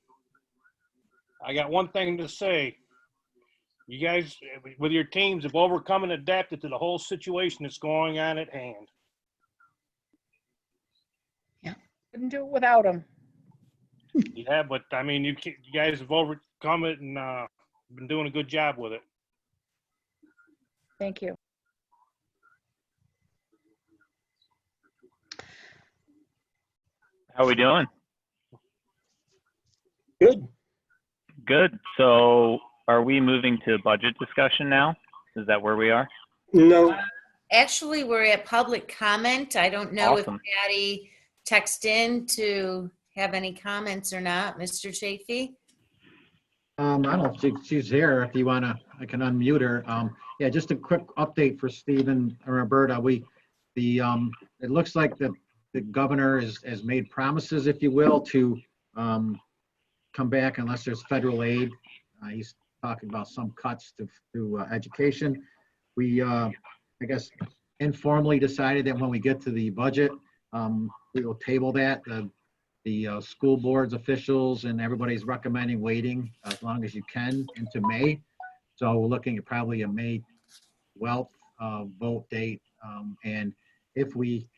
S5: I got one thing to say. You guys, with your teams, have overcome and adapted to the whole situation that's going on at hand.
S2: Yeah.
S9: Couldn't do it without them.
S5: Yeah, but I mean, you guys have overcome it and been doing a good job with it.
S9: Thank you.
S11: How we doing?
S4: Good.
S11: Good. So are we moving to budget discussion now? Is that where we are?
S4: No.
S3: Actually, we're at public comment. I don't know
S11: Awesome.
S3: if Patty texted in to have any comments or not. Mr. Chafee?
S7: I don't think she's here. If you want to, I can unmute her. Yeah, just a quick update for Stephen or Roberta. It looks like the governor has made promises, if you will, to come back unless there's federal aid. He's talking about some cuts to education. We, I guess, informally decided that when we get to the budget, we will table that. The school board's officials and everybody's recommending waiting as long as you can into May. So we're looking at probably a May 12th vote date. And if we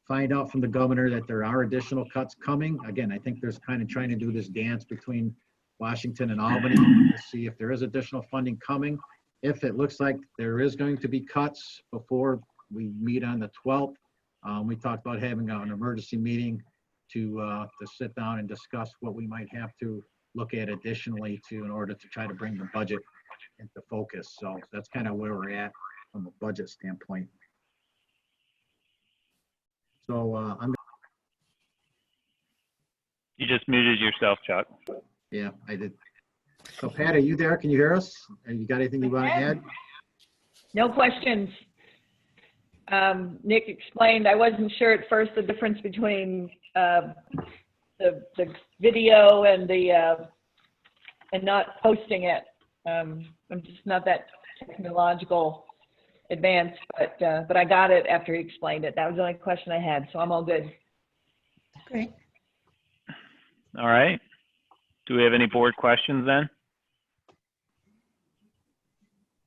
S7: find out from the governor that there are additional cuts coming, again, I think there's kind of trying to do this dance between Washington and Albany to see if there is additional funding coming. If it looks like there is going to be cuts before we meet on the 12th, we talked about having an emergency meeting to sit down and discuss what we might have to look at additionally in order to try to bring the budget into focus. So that's kind of where we're at from a budget standpoint. So
S11: You just muted yourself, Chuck.
S7: yeah, I did. So Pat, are you there? Can you hear us? Have you got anything you want to add?
S10: No questions. Nick explained, I wasn't sure at first the difference between the video and not posting it. I'm just not that technological advanced, but I got it after he explained it. That was the only question I had, so I'm all good.
S2: Great.
S11: All right. Do we have any board questions then?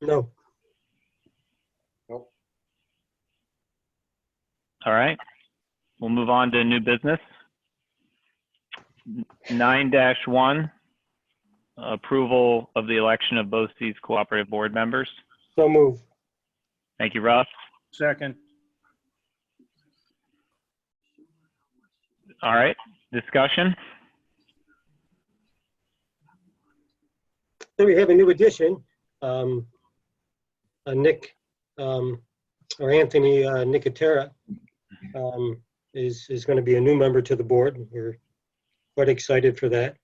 S4: No.
S6: Nope.
S11: All right. We'll move on to new business. 9-1, approval of the election of BOCES cooperative board members.
S4: So move.
S11: Thank you, Russ.
S5: Second.
S11: All right. Discussion?
S4: So we have a new addition. Nick, or Anthony Nicotera is going to be a new member to the board. We're quite excited for that.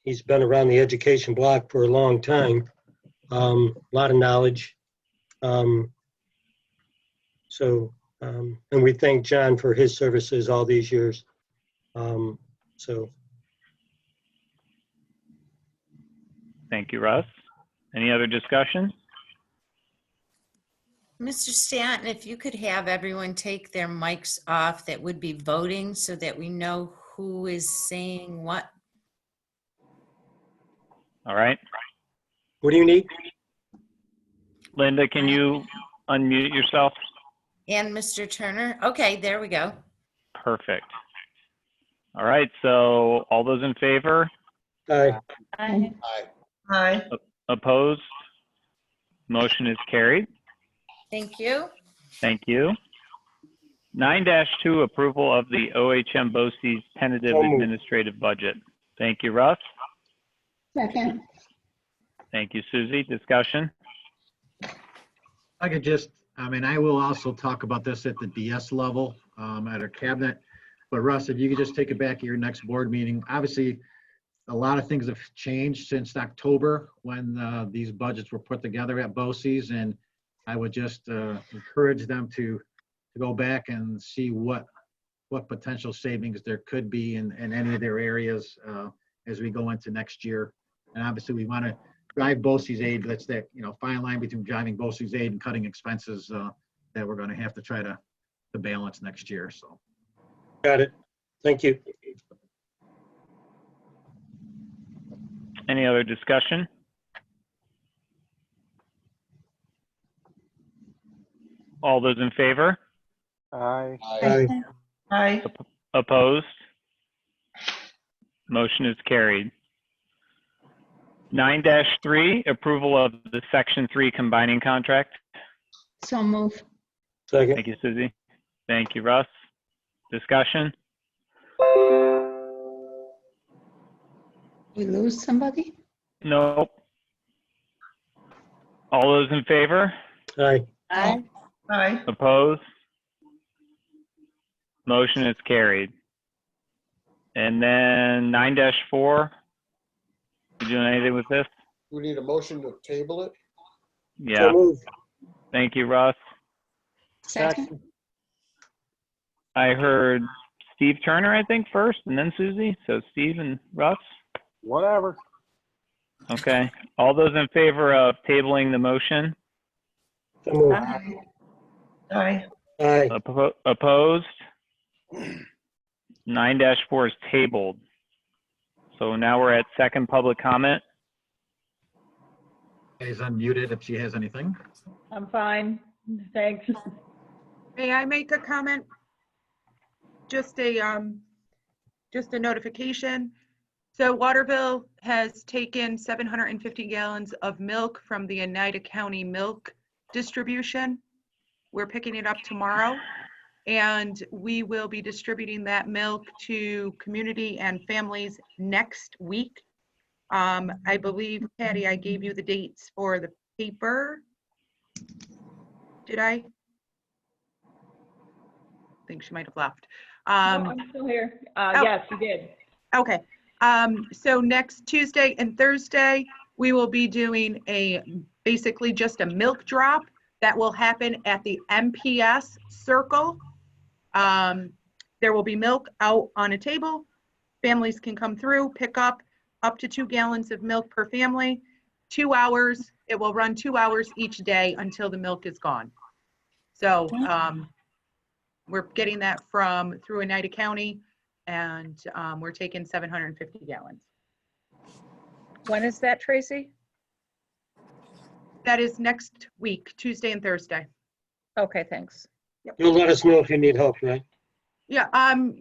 S4: He's been around the education block for a long time, a lot of knowledge. And we thank John for his services all these years.
S11: Thank you, Russ. Any other discussion?
S3: Mr. Stanton, if you could have everyone take their mics off that would be voting so that we know who is saying what.
S11: All right.
S4: What do you need?
S11: Linda, can you unmute yourself?
S3: And Mr. Turner. Okay, there we go.
S11: Perfect. All right. So all those in favor?
S4: Aye.
S10: Aye.
S6: Aye.
S10: Aye.
S11: Opposed? Motion is carried.
S3: Thank you.
S11: Thank you. 9-2, approval of the OHM BOCES tentative
S4: So moved.
S11: administrative budget. Thank you, Russ.
S2: Second.
S11: Thank you, Susie. Discussion?
S7: I could just, I will also talk about this at the DS level, at our cabinet. But Russ, if you could just take it back at your next board meeting. Obviously, a lot of things have changed since October when these budgets were put together at BOCES, and I would just encourage them to go back and see what potential savings there could be in any of their areas as we go into next year. And obviously, we want to drive BOCES aid. That's that fine line between driving BOCES aid and cutting expenses that we're going to have to try to balance next year. So.
S4: Got it. Thank you.
S11: Any other discussion? All those in favor?
S5: Aye.
S4: Aye.
S10: Aye.
S11: Opposed? Motion is carried. 9-3, approval of the Section 3 combining contract.
S2: So move.
S4: Second.
S11: Thank you, Susie. Thank you, Russ. Discussion?
S2: We lose somebody?
S11: Nope. All those in favor?
S4: Aye.
S10: Aye. Aye.
S11: Opposed? Motion is carried. And then 9-4, you doing anything with this?
S6: We need a motion to table it.
S11: Yeah.
S4: So move.
S11: Thank you, Russ.
S2: Second.
S11: I heard Steve Turner, I think, first, and then Susie. So Steve and Russ.
S5: Whatever.
S11: Okay. All those in favor of tabling the motion?
S4: So move.
S10: Aye. Aye.
S4: Aye.
S11: Opposed? 9-4 is tabled. So now we're at second public comment.
S7: Is unmuted if she has anything.
S10: I'm fine. Thanks.
S1: May I make a comment? Just a notification. So Waterville has taken 750 gallons of milk from the Oneida County Milk Distribution. We're picking it up tomorrow. And we will be distributing that milk to community and families next week. I believe, Patty, I gave you the dates for the paper. Did I? I think she might have left.
S10: No, I'm still here. Yes, you did.
S1: Okay. So next Tuesday and Thursday, we will be doing basically just a milk drop that will happen at the MPS circle. There will be milk out on a table. Families can come through, pick up to 2 gallons of milk per family. 2 hours. It will run 2 hours each day until the milk is gone. So we're getting that through Oneida County, and we're taking 750 gallons.
S9: When is that, Tracy?
S1: That is next week, Tuesday and Thursday.
S9: Okay, thanks.
S4: You'll let us know if you need help, right?
S1: Yeah,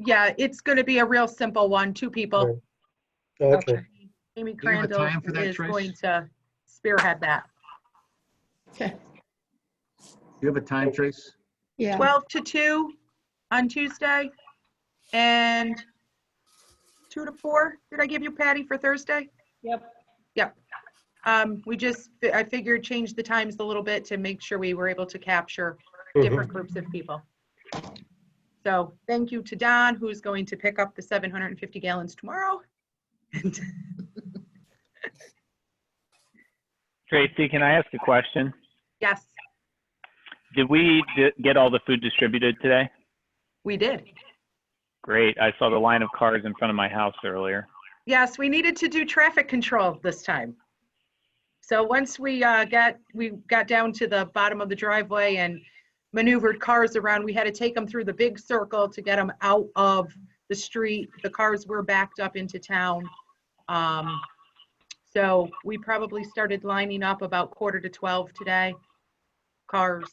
S1: yeah, it's going to be a real simple one, 2 people.
S4: Okay.
S1: Amy
S7: Do you have a
S1: Crandall
S7: time for that,
S1: is
S7: Trace?
S1: going to spearhead that.
S2: Okay.
S7: Do you have a time, Trace?
S2: Yeah.
S1: 12 to 2 on Tuesday and 2 to 4. Did I give you Patty for Thursday?
S10: Yep.
S1: Yep. I figured change the times a little bit to make sure we were able to capture different groups of people. So thank you to Don, who's going to pick up the 750 gallons tomorrow.
S11: Tracy, can I ask a question?
S1: Yes,
S11: Did we get all the food distributed today?
S1: we did.
S11: Great. I saw the line of cars in front of my house earlier.
S1: Yes, we needed to do traffic control this time. So once we got down to the bottom of the driveway and maneuvered cars around, we had to take them through the big circle to get them out of the street. The cars were backed up into town. So we probably started lining up about 11:45 today, cars.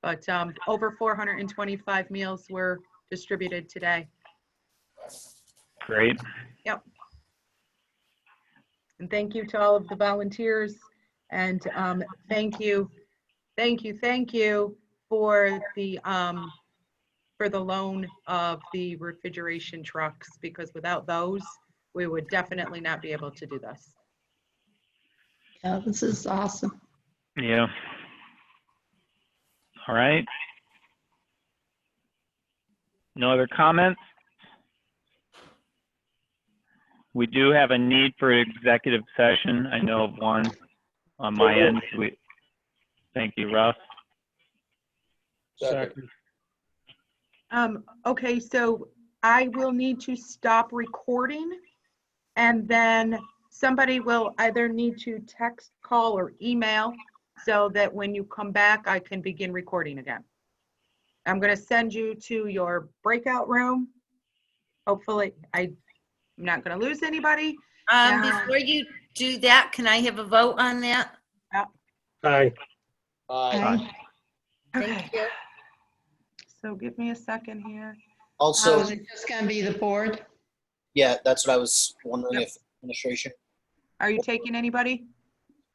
S1: But over 425 meals were distributed today.
S11: Great.
S1: Yep. And thank you to all of the volunteers, and thank you for the loan of the refrigeration trucks, because without those, we would definitely not be able to do this.
S2: Yeah, this is awesome.
S11: Yeah. All right. No other comments? We do have a need for executive session. I know of one on my end. Thank you, Russ.
S6: Second.
S1: Okay, so I will need to stop recording, and then somebody will either need to text, call, or email so that when you come back, I can begin recording again. I'm going to send you to your breakout room. Hopefully, I'm not going to lose anybody.
S3: Before you do that, can I have a vote on that?
S4: Aye.
S6: Aye.
S3: Thank you.
S1: So give me a second here.
S8: Also,
S2: Is it just gonna be the board?
S8: yeah, that's what I was wondering,
S1: Yep.
S8: if administration,
S1: Are you taking anybody?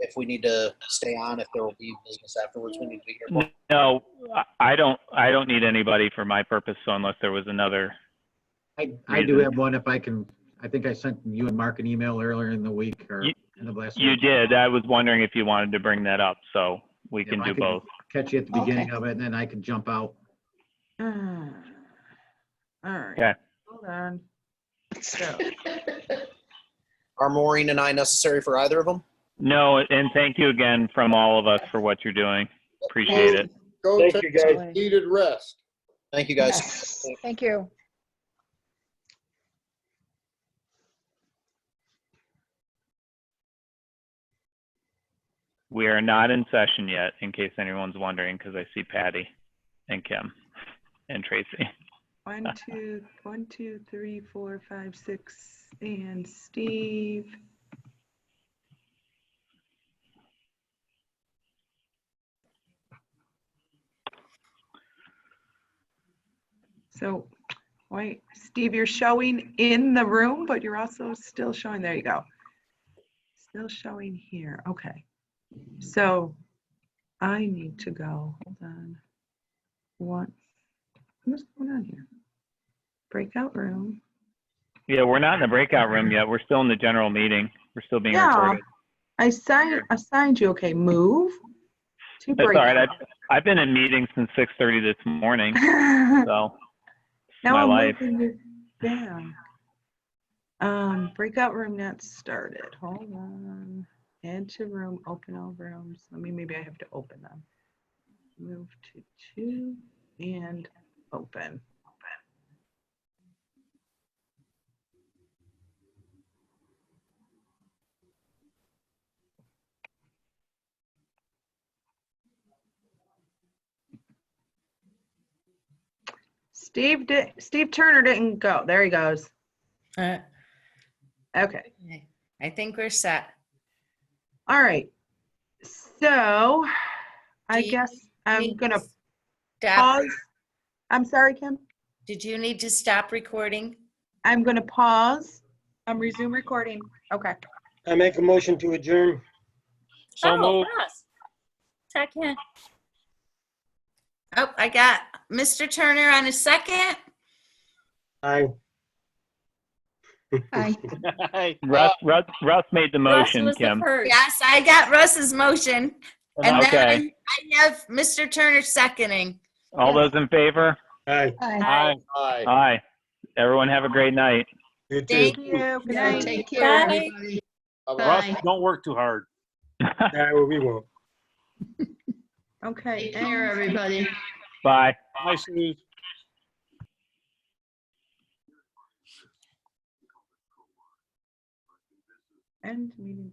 S8: if we need to stay on, if there will be business afterwards, we need to be here.
S11: No, I don't need anybody for my purpose, so unless there was another.
S7: I do have one if I can. I think I sent you and Mark an email earlier in the week or end of last week.
S11: You did. I was wondering if you wanted to bring that up, so we can
S7: If I
S11: do
S7: could
S11: both.
S7: Catch you at the beginning
S2: Okay.
S7: of it, and then I can jump out.
S1: All right.
S11: Okay.
S1: Hold on. So,
S8: Are Maureen and I necessary for either of them?
S11: No, and thank you again from all of us for what you're doing. Appreciate it.
S6: Go
S4: Thank
S6: take
S4: you, guys.
S6: some needed rest.
S8: Thank you, guys.
S2: Yes.
S9: Thank you.
S11: We are not in session yet, in case anyone's wondering, because I see Patty and Kim and Tracy.
S1: 1, 2, 3, 4, 5, 6, and Steve. So, wait, Steve, you're showing in the room, but you're also still showing, there you go. Still showing here, okay. So, I need to go, hold on. What's going on here? Breakout room.
S11: Yeah, we're not in the breakout room yet. We're still in the general meeting. We're still being
S1: Yeah,
S11: recorded.
S1: I assigned you. Okay, move to
S11: That's all right.
S1: breakout.
S11: I've been in meetings since 6:30 this morning, so it's
S1: Now
S11: my
S1: I'm
S11: life.
S1: moving you down. Breakout room not started. Hold on. Add to room, open all rooms. Maybe I have to open them. Move to 2 and open. Steve Turner didn't go. There he goes.
S3: Uh,
S1: Okay.
S3: I think we're set.
S1: All right. So I
S3: Do you
S1: guess I'm
S3: need
S1: gonna
S3: to stop.
S1: pause. I'm sorry, Kim.
S3: Did you need to stop recording?
S1: I'm gonna pause. Resume recording. Okay.
S4: I make a motion to adjourn.
S5: So moved.
S12: Ross. Second.
S3: Oh, I got Mr. Turner on a second.
S4: Aye.
S2: Hi.
S11: Russ made the
S12: Ross
S11: motion,
S12: was the
S11: Kim.
S12: first.
S3: Yes, I got Russ's motion. And
S11: Okay.
S3: then I have Mr. Turner seconding.
S11: All those in favor?
S4: Aye.
S2: Hi.
S5: Aye.
S6: Aye.
S11: Aye. Everyone have a great night.
S4: You too.
S1: Thank you. Good
S2: Yeah,
S1: night.
S2: take care,
S12: Bye.
S2: everybody.
S5: Russ,
S2: Bye.
S5: don't work too hard.
S4: No, we won't.
S1: Okay.
S2: Take care, everybody.
S11: Bye.
S5: Bye, Steve.
S1: End meeting.